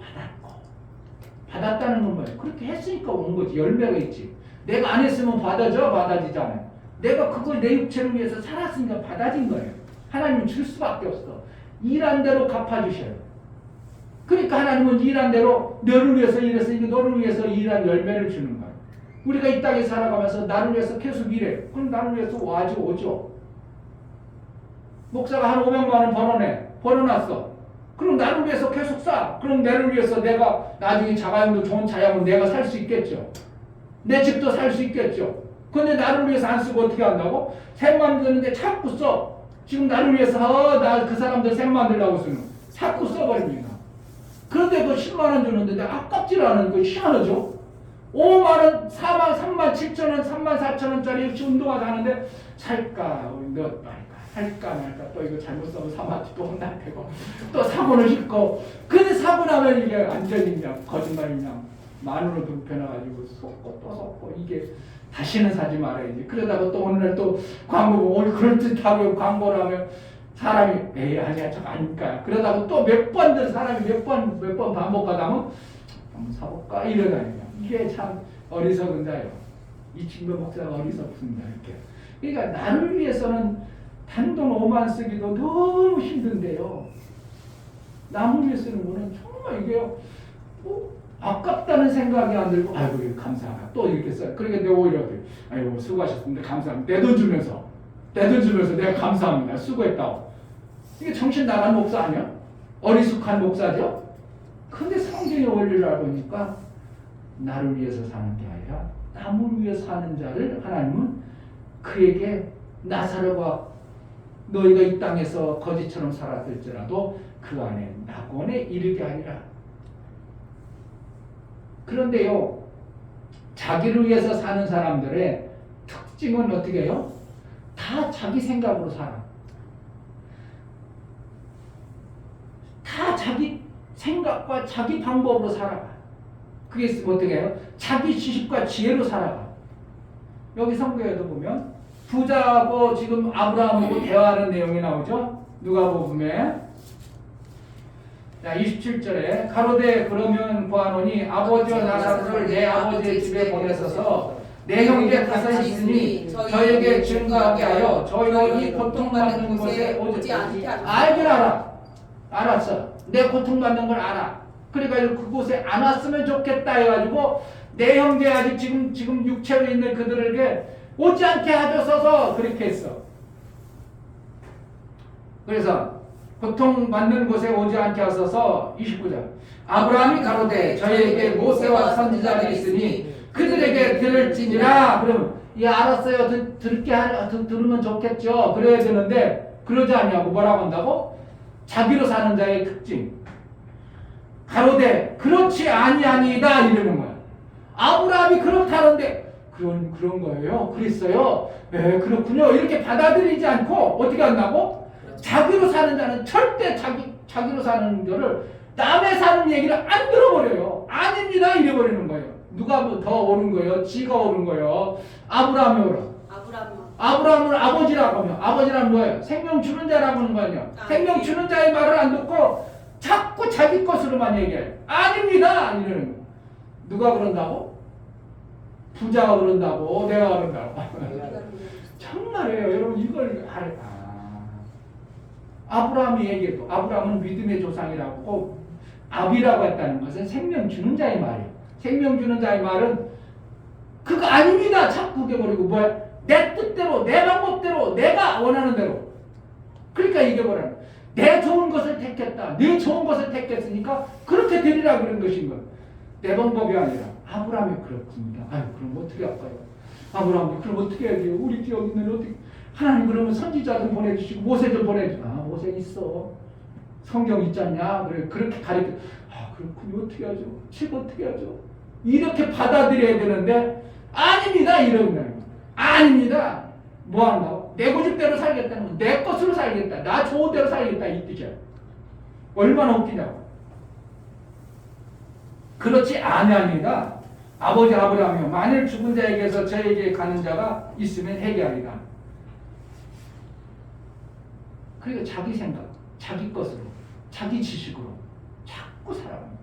받았다는 건 뭐예요? 그렇게 했으니까 온 거지. 열매가 있지. 내가 안 했으면 받아지잖아요. 내가 그걸 내 육체를 위해서 살았으니까 받아진 거예요. 하나님은 줄 수밖에 없어. 일한 대로 갚아주셔요. 그러니까 하나님은 일한 대로 너를 위해서 일했으니까 너를 위해서 일한 열매를 주는 거예요. 우리가 이 땅에 살아가면서 나를 위해서 계속 일해. 그럼 나를 위해서 오죠. 목사가 한 500만 원 벌어놨어. 그럼 나를 위해서 계속 쏴. 그럼 나를 위해서 내가 나중에 자가용도 좋은 차량은 내가 살 수 있겠죠. 내 집도 살 수 있겠죠. 근데 나를 위해서 안 쓰고 어떻게 한다고? 셈 만드는데 자꾸 써. 지금 나를 위해서 나 그 사람들 셈 만들려고 쓰는 자꾸 써버립니다. 그런데 그 10만 원 주는데 아깝지를 않은 거 희한하죠. 5만 원, 3만 7천 원, 3만 4천 원짜리 운동화 사는데 살까 말까 또 이거 잘못 써서 사면 또 혼날 테고 또 사고를 싣고 근데 사고 나면 이게 완전히 그냥 거짓말이냐 만으로 불편해가지고 속고 또 속고 이게 다시는 사지 말아야지. 그러다가 또 오늘 또 광고고 오늘 그럴듯하게 광고를 하면 사람이 에이 아니야 저거 아닐까. 그러다가 또 몇 번들 사람이 몇 번 반복하다 하면 한번 사볼까 이러다니까. 이게 참 어리석은 자예요. 이 친구 목사가 어리석습니다. 이렇게. 그러니까 나를 위해서는 단돈 5만 쓰기도 너무 힘든데요. 남을 위해 쓰는 거는 정말 이게 아깝다는 생각이 안 들고 아이고 감사하다 또 이렇게 써요. 그러니까 내가 오히려 아이고 수고하셨습니다. 감사합니다. 내 돈 주면서 내가 감사합니다. 수고했다고. 이게 정신 나간 목사 아니야? 어리숙한 목사죠? 근데 성경의 원리를 알고 보니까 나를 위해서 사는 게 아니라 남을 위해서 사는 자를 하나님은 그에게 나사로가 너희가 이 땅에서 거지처럼 살았을지라도 그 안에 낙원에 이르게 하리라. 그런데요, 자기를 위해서 사는 사람들의 특징은 어떻게 해요? 다 자기 생각으로 살아. 다 자기 생각과 자기 방법으로 살아가. 그게 어떻게 해요? 자기 지식과 지혜로 살아가. 여기 성경에도 보면 부자하고 지금 아브라함하고 대화하는 내용이 나오죠. 누가복음에 자 27절에 가로되 그러면 구하노니 아버지와 나사로를 내 아버지의 집에 보내소서 내 형제 다섯이 있으니 저에게 증거하게 하여 저희가 이 고통받는 곳에 오지 않게 하소서. 알긴 알았어. 내 고통받는 걸 알아. 그러니까 그곳에 안 왔으면 좋겠다 해가지고 내 형제 아직 지금 육체로 있는 그들에게 오지 않게 하소서 그렇게 했어. 그래서 고통받는 곳에 오지 않게 하소서. 29절 아브라함이 가로되 저희에게 모세와 선지자들이 있으니 그들에게 들을지니라. 그러면 예 알았어요. 들으면 좋겠죠. 그래야 되는데 그러지 않냐고 뭐라고 한다고? 자기로 사는 자의 특징. 가로되 그렇지 아니하니이다 이러는 거야. 아브라함이 그렇다는데 그런 거예요. 그랬어요. 네 그렇군요. 이렇게 받아들이지 않고 어떻게 한다고? 자기로 사는 자는 절대 자기로 사는 거를 남의 사는 얘기를 안 들어버려요. 아닙니다 이래버리는 거예요. 누가 더 옳은 거예요? 지가 옳은 거예요. 아브라함이 옳아. 아브라함을 아버지라고 하면 아버지란 뭐예요? 생명 주는 자라고 하는 거 아니에요. 생명 주는 자의 말을 안 듣고 자꾸 자기 것으로만 얘기해요. 아닙니다 이러는 거예요. 누가 그런다고? 부자가 그런다고 내가 그런다고. 정말이에요. 여러분 이걸 아브라함이 얘기했고 아브라함은 믿음의 조상이라고 아비라고 했다는 것은 생명 주는 자의 말이에요. 생명 주는 자의 말은 그거 아닙니다. 자꾸 그게 버리고 뭐야? 내 뜻대로 내 방법대로 내가 원하는 대로. 그러니까 이게 뭐라는 거야? 내 좋은 것을 택했다. 내 좋은 것을 택했으니까 그렇게 되리라 그런 것인 거예요. 내 방법이 아니라 아브라함이 그렇습니다. 아유 그럼 어떻게 할까요? 아브라함이 그럼 어떻게 해야 돼요? 우리 여기 있는 어떻게 하나님 그러면 선지자 좀 보내주시고 모세 좀 보내주시고 모세 있어. 성경 있지 않냐? 그래 그렇게 가르쳐. 그렇군요. 어떻게 하죠? 지금 어떻게 하죠? 이렇게 받아들여야 되는데 아닙니다 이러는 거예요. 아닙니다. 뭐 한다고? 내 고집대로 살겠다는 건 내 것으로 살겠다. 나 좋은 대로 살겠다 이 뜻이야. 얼마나 웃기냐고. 그렇지 아니합니다. 아버지 아브라함이요 만일 죽은 자에게서 저에게 가는 자가 있으면 회개하리라. 그리고 자기 생각, 자기 것으로, 자기 지식으로 자꾸 살아갑니다.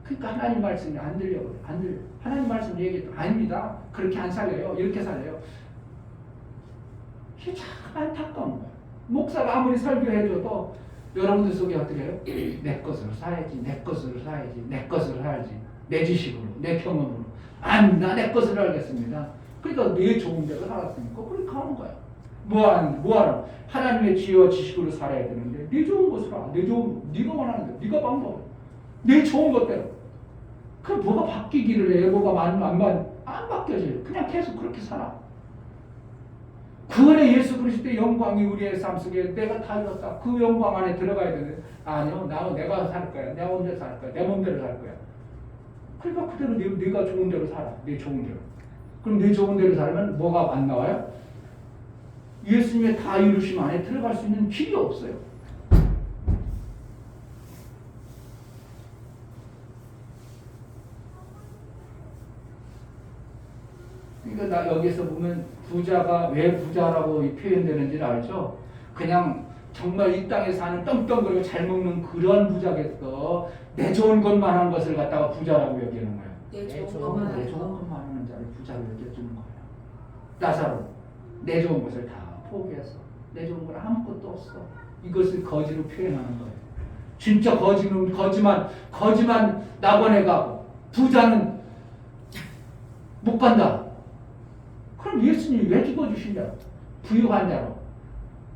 그러니까 하나님 말씀이 안 들려요. 안 들려. 하나님 말씀 얘기해도 아닙니다. 그렇게 안 살려요. 이렇게 살려요. 이게 참 안타까운 거예요. 목사가 아무리 설교해줘도 여러분들 속에 어떻게 해요? 내 것으로 살아야지, 내 것으로 살아야지, 내 것으로 살아야지. 내 지식으로, 내 경험으로. 아닙니다. 내 것으로 알겠습니다. 그러니까 내 좋은 대로 살았으니까 그렇게 하는 거야. 뭐하는? 하나님의 지혜와 지식으로 살아야 되는데 네 좋은 것으로 내 좋은 네가 원하는 대로 네가 방법 내 좋은 것대로 그 뭐가 바뀌기를 해요. 뭐가 안 바뀌어져요. 그냥 계속 그렇게 살아. 그 안에 예수 그리스도의 영광이 우리의 삶 속에 내가 다 이뤘다. 그 영광 안에 들어가야 되는데 아니요. 내가 살 거야. 내가 혼자 살 거야. 내 몸대로 살 거야. 그러니까 그대로 네가 좋은 대로 살아. 내 좋은 대로. 그럼 내 좋은 대로 살면 뭐가 안 나와요? 예수님의 다 이루심 안에 들어갈 수 있는 길이 없어요. 그러니까 나 여기서 보면 부자가 왜 부자라고 표현되는지를 알죠? 그냥 정말 이 땅에 사는 떵떵거리고 잘 먹는 그런 부자겠어. 내 좋은 것만 한 것을 갖다가 부자라고 여기는 거예요. 내 좋은 것만 하는 자를 부자로 여겨주는 거예요. 나사로 내 좋은 것을 다 포기해서 내 좋은 건 아무것도 없어. 이것을 거지로 표현하는 거예요. 진짜 거지만 낙원에 가고 부자는 못 간다. 그럼 예수님이 왜 죽어주신다? 부유한 자로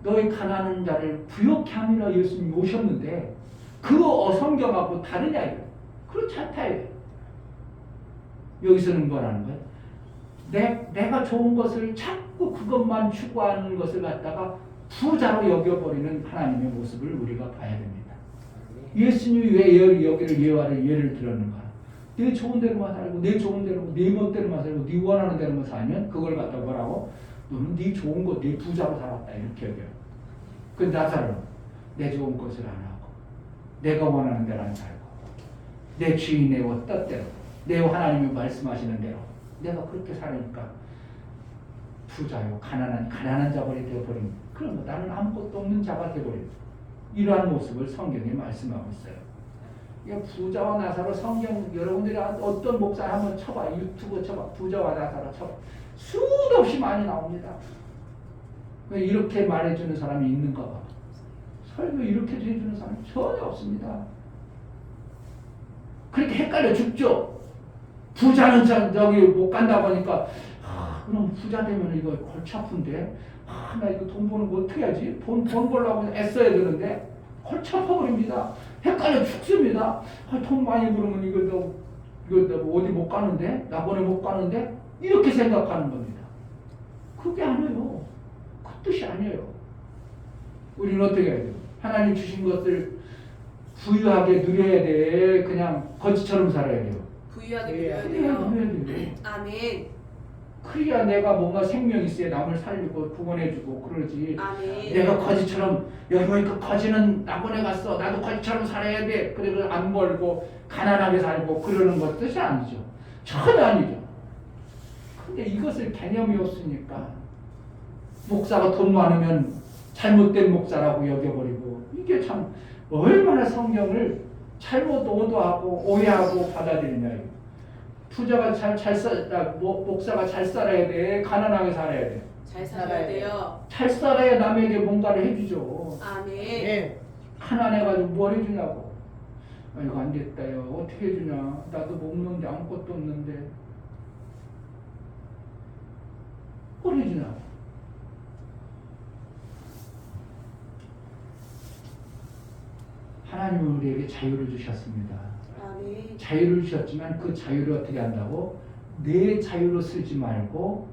너희 가난한 자를 부욕케 함이라 예수님이 오셨는데 그 성경하고 다르냐 이거. 그렇지 않다 이거. 여기서는 뭐라는 거예요? 내가 좋은 것을 자꾸 그것만 추구하는 것을 갖다가 부자로 여겨버리는 하나님의 모습을 우리가 봐야 됩니다. 예수님이 왜 여기를 예를 들었는가? 내 좋은 대로만 살고 내 좋은 대로 내 멋대로만 살고 네 원하는 대로만 살면 그걸 갖다 뭐라고? 너는 네 좋은 것, 네 부자로 살았다 이렇게 여겨요. 그 나사로는 내 좋은 것을 안 하고 내가 원하는 대로 안 살고 내 주인의 뜻대로 내 하나님이 말씀하시는 대로 내가 그렇게 살으니까 부자요 가난한 자벌이 되어버린 그런 거 나는 아무것도 없는 자가 되어버린 이러한 모습을 성경에 말씀하고 있어요. 부자와 나사로 성경 여러분들이 어떤 목사 한번 쳐봐 유튜브 쳐봐 부자와 나사로 쳐봐 수도 없이 많이 나옵니다. 왜 이렇게 말해주는 사람이 있는가 봐. 설교 이렇게 해주는 사람이 전혀 없습니다. 그렇게 헷갈려 죽죠. 부자는 저기 못 간다고 하니까 그럼 부자 되면 이거 골치 아픈데 나 이거 돈 버는 거 어떻게 하지? 돈 벌려고 애써야 되는데 골치 아파버립니다. 헷갈려 죽습니다. 돈 많이 벌으면 이거 너 이거 어디 못 가는데? 낙원에 못 가는데? 이렇게 생각하는 겁니다. 그게 아니에요. 그 뜻이 아니에요. 우리는 어떻게 해야 돼요? 하나님 주신 것을 부유하게 누려야 돼. 그냥 거지처럼 살아야 돼요. 부유하게 부유하게 누려야 돼요. 누려야 돼요. 아멘. 그래야 내가 뭔가 생명 있어야 남을 살리고 구원해주고 그러지. 아멘. 내가 거지처럼 여기 그 거지는 낙원에 갔어. 나도 거지처럼 살아야 돼. 그래도 안 벌고 가난하게 살고 그러는 것 뜻이 아니죠. 전혀 아니죠. 근데 이것을 개념이 없으니까 목사가 돈 많으면 잘못된 목사라고 여겨버리고 이게 참 얼마나 성경을 잘못 오도하고 오해하고 받아들이냐. 부자가 목사가 잘 살아야 돼. 가난하게 살아야 돼. 잘 살아야 돼요. 잘 살아야 남에게 뭔가를 해주죠. 아멘. 예. 가난해가지고 뭘 해주냐고. 아, 이거 안 됐다요. 어떻게 해주냐. 나도 먹는데 아무것도 없는데. 뭘 해주냐고. 하나님은 우리에게 자유를 주셨습니다. 아멘. 자유를 주셨지만 그 자유를 어떻게 한다고? 내 자유로 쓰지 말고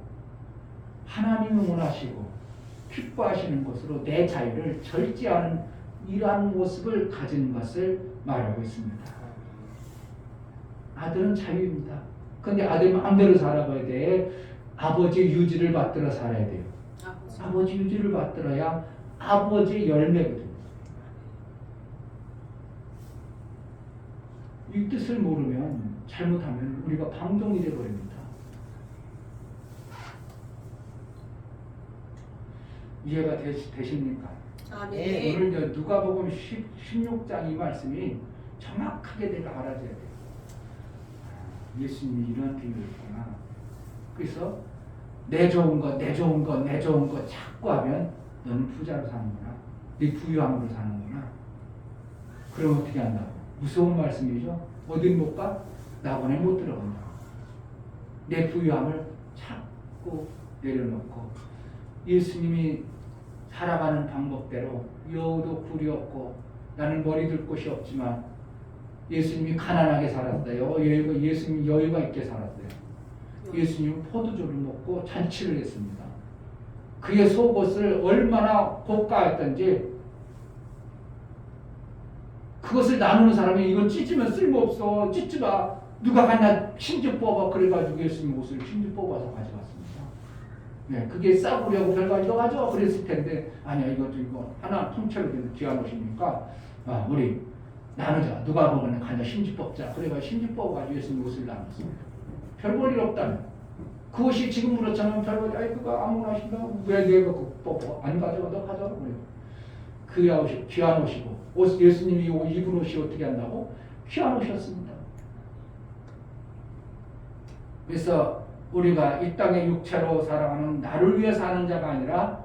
하나님이 원하시고 기뻐하시는 것으로 내 자유를 절제하는 이러한 모습을 가진 것을 말하고 있습니다. 아들은 자유입니다. 근데 아들 마음대로 살아가야 돼. 아버지의 유지를 받들어 살아야 돼요. 아버지 유지를 받들어야 아버지의 열매거든요. 이 뜻을 모르면 잘못하면 우리가 방종이 되어버립니다. 이해가 되십니까? 아멘. 오늘 이제 누가복음 16장 이 말씀이 정확하게 내가 알아줘야 돼요. 예수님이 이런 비유였구나. 그래서 내 좋은 것, 내 좋은 것, 내 좋은 것 자꾸 하면 너는 부자로 사는구나. 네 부유함으로 사는구나. 그럼 어떻게 한다고? 무서운 말씀이죠. 어딜 못 가? 낙원에 못 들어간다. 내 부유함을 자꾸 내려놓고 예수님이 살아가는 방법대로 여우도 굴이 없고 나는 머리 둘 곳이 없지만 예수님이 가난하게 살았어요. 예수님이 여유가 있게 살았어요. 예수님은 포도주를 먹고 잔치를 했습니다. 그의 속옷을 얼마나 고가했던지 그것을 나누는 사람이 이건 찢으면 쓸모없어. 찢지 마. 누가 갔나 심지 뽑아. 그래가지고 예수님 옷을 심지 뽑아서 가져갔습니다. 네, 그게 싸구려고 별가지고 가져. 그랬을 텐데 아니야 이거 하나 통째로 귀한 옷이니까 우리 나누자. 누가 보면 가냐 심지 뽑자. 그래가지고 심지 뽑아가지고 예수님 옷을 나눴습니다. 별 볼 일 없다면 그 옷이 지금 그렇잖아요. 별 볼 일 아이 그거 아무나 신다. 왜 내가 그거 뽑아? 안 가져가. 너 가져가. 그래요. 그 옷이 귀한 옷이고 예수님이 입은 옷이 어떻게 한다고? 귀한 옷이었습니다. 그래서 우리가 이 땅의 육체로 살아가는 나를 위해 사는 자가 아니라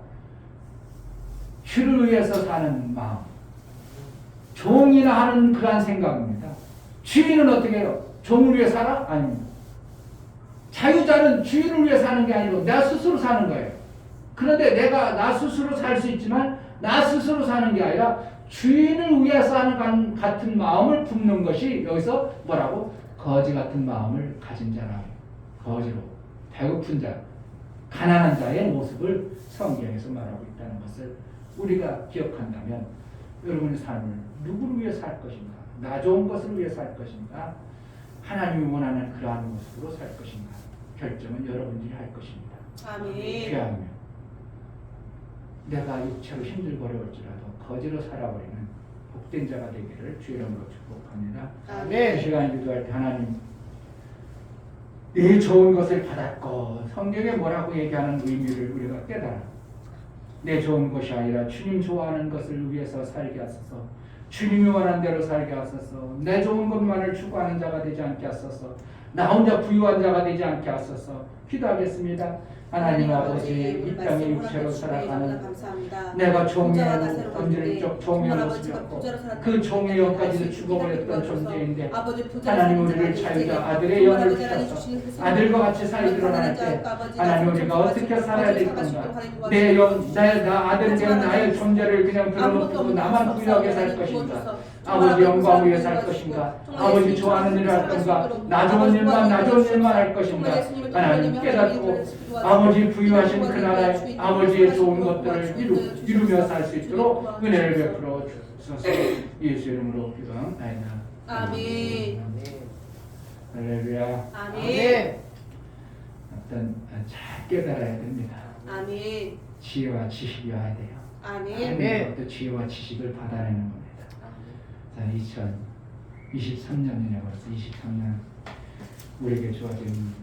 주를 위해서 사는 마음, 종이나 하는 그러한 생각입니다. 주인은 어떻게 해요? 종을 위해 살아? 아닙니다. 자유자는 주인을 위해 사는 게 아니고 나 스스로 사는 거예요. 그런데 내가 나 스스로 살 수 있지만 나 스스로 사는 게 아니라 주인을 위해 사는 같은 마음을 품는 것이 여기서 뭐라고? 거지 같은 마음을 가진 자라. 거지로 배고픈 자, 가난한 자의 모습을 성경에서 말하고 있다는 것을 우리가 기억한다면 여러분의 삶을 누구를 위해 살 것인가? 나 좋은 것을 위해 살 것인가? 하나님이 원하는 그러한 모습으로 살 것인가? 결정은 여러분들이 할 것입니다. 아멘. 귀하며 내가 육체로 힘들고 어려울지라도 거지로 살아버리는 복된 자가 되기를 주의 이름으로 축복합니다. 아멘. 이 시간 기도할 때 하나님 내 좋은 것을 받았고 성경에 뭐라고 얘기하는 의미를 우리가 깨달아 내 좋은 것이 아니라 주님 좋아하는 것을 위해서 살게 하소서. 주님이 원하는 대로 살게 하소서. 내 좋은 것만을 추구하는 자가 되지 않게 하소서. 나 혼자 부유한 자가 되지 않게 하소서. 기도하겠습니다. 하나님 아버지 이 땅의 육체로 살아가는 내가 종의 본질적 종의 모습이었고 그 종의 영까지도 죽어버렸던 존재인데 하나님 우리를 자유자 아들의 영을 주셔서 아들과 같이 살이 드러날 때 하나님 우리가 어떻게 살아야 될 건가 내 영, 나 아들 된 나의 존재를 그냥 들어놓고 나만 부유하게 살 것인가 아버지 영광 위에 살 것인가 아버지 좋아하는 일을 할 건가 나 좋은 일만 할 것인가 하나님 깨닫고 아버지 부유하신 그 나라의 아버지의 좋은 것들을 이루며 살 수 있도록 은혜를 베풀어 주소서. 예수 이름으로 기도하옵나이다. 아멘. 할렐루야. 아멘. 어떤 잘 깨달아야 됩니다. 아멘. 지혜와 지식이 와야 돼요. 아멘. 또 지혜와 지식을 받아내는 겁니다. 자, 2023년이네 벌써 23년 우리에게 주어진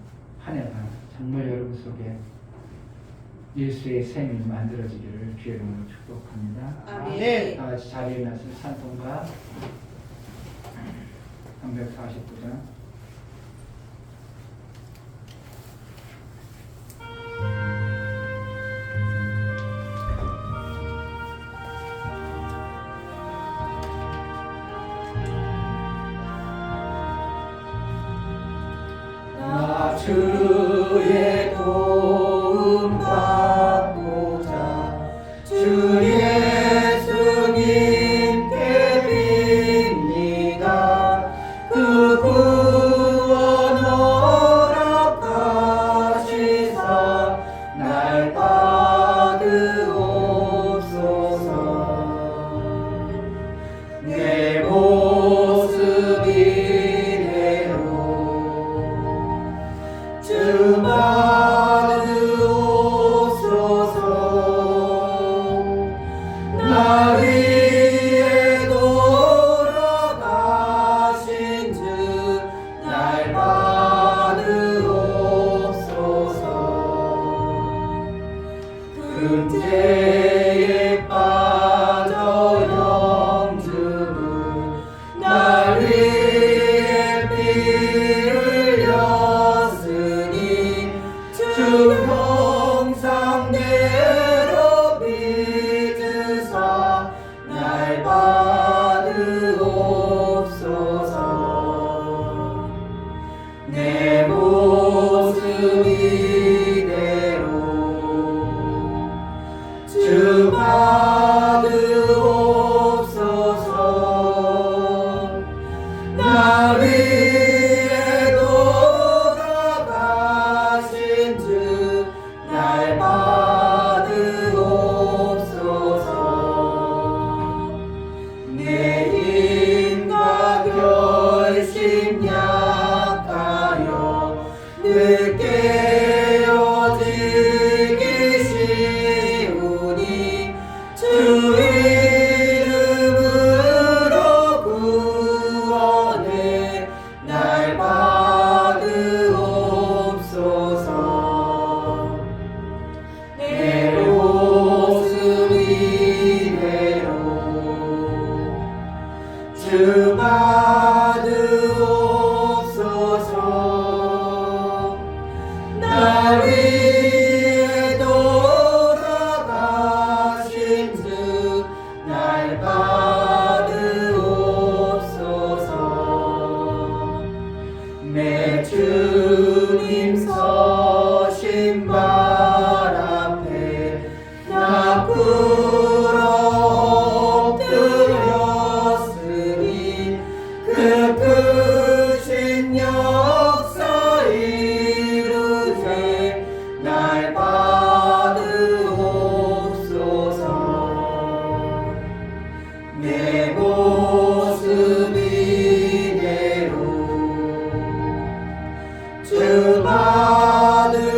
한 해가 정말 여러분 속에 예수의 샘이 만들어지기를 주의 이름으로 축복합니다. 아멘. 다 같이 자리에 나서 찬송가 349장 주의 도움 받고자 주 예수님께 빕니다. 그 구원 허락하시사 날 받으옵소서. 내 모습 주 받으옵소서. 나 위에 돌아가신 주 날 받으옵소서. 금죄에 빠져 영주는 날 위에 피 흘렸으니 주 형상대로 빚으사 날 받으옵소서. 내 모습 이대로 주 받으옵소서. 나 위에 돌아가신 주 날 받으옵소서. 내 힘과 결심 약하여 늘 깨어지기 쉬우니 주 이름으로 구원해 날 받으옵소서. 내 모습 이대로 주 받으옵소서. 나 위에 돌아가신 주 날 받으옵소서. 내 주님 서신 발 앞에 나 꿇어 엎드렸으니 그 크신 역사 이루세 날 받으옵소서. 내 모습 이대로 주 받으옵소서.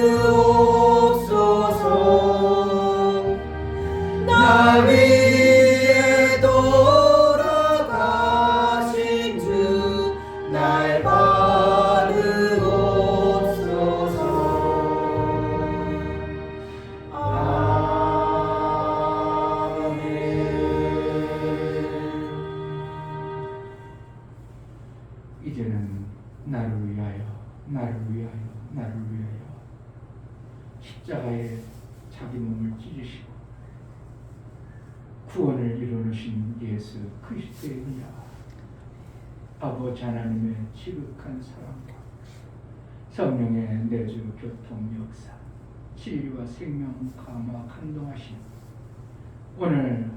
구원을 이루신 예수 그리스도의 은혜와 아버지 하나님의 지극한 사랑과 성령의 내주 교통 역사, 진리와 생명 감화 감동하신 오늘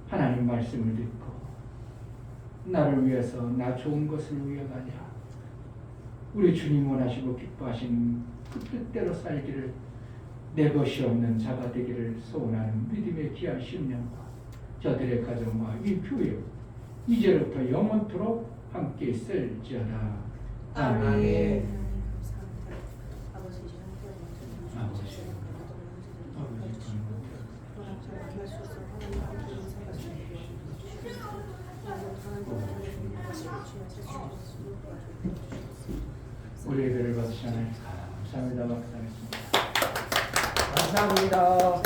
하나님 말씀을 듣고 나를 위해서 나 좋은 것을 위해가 아니라 우리 주님 원하시고 기뻐하시는 그 뜻대로 살기를 내 것이 없는 자가 되기를 소원하는 믿음의 귀한 신령과 저들의 가정과 이 교회 이제부터 영원토록 함께 있을지어다. 아멘. 아멘. 우리 예배를 받으시는 감사합니다. 박사님. 감사합니다.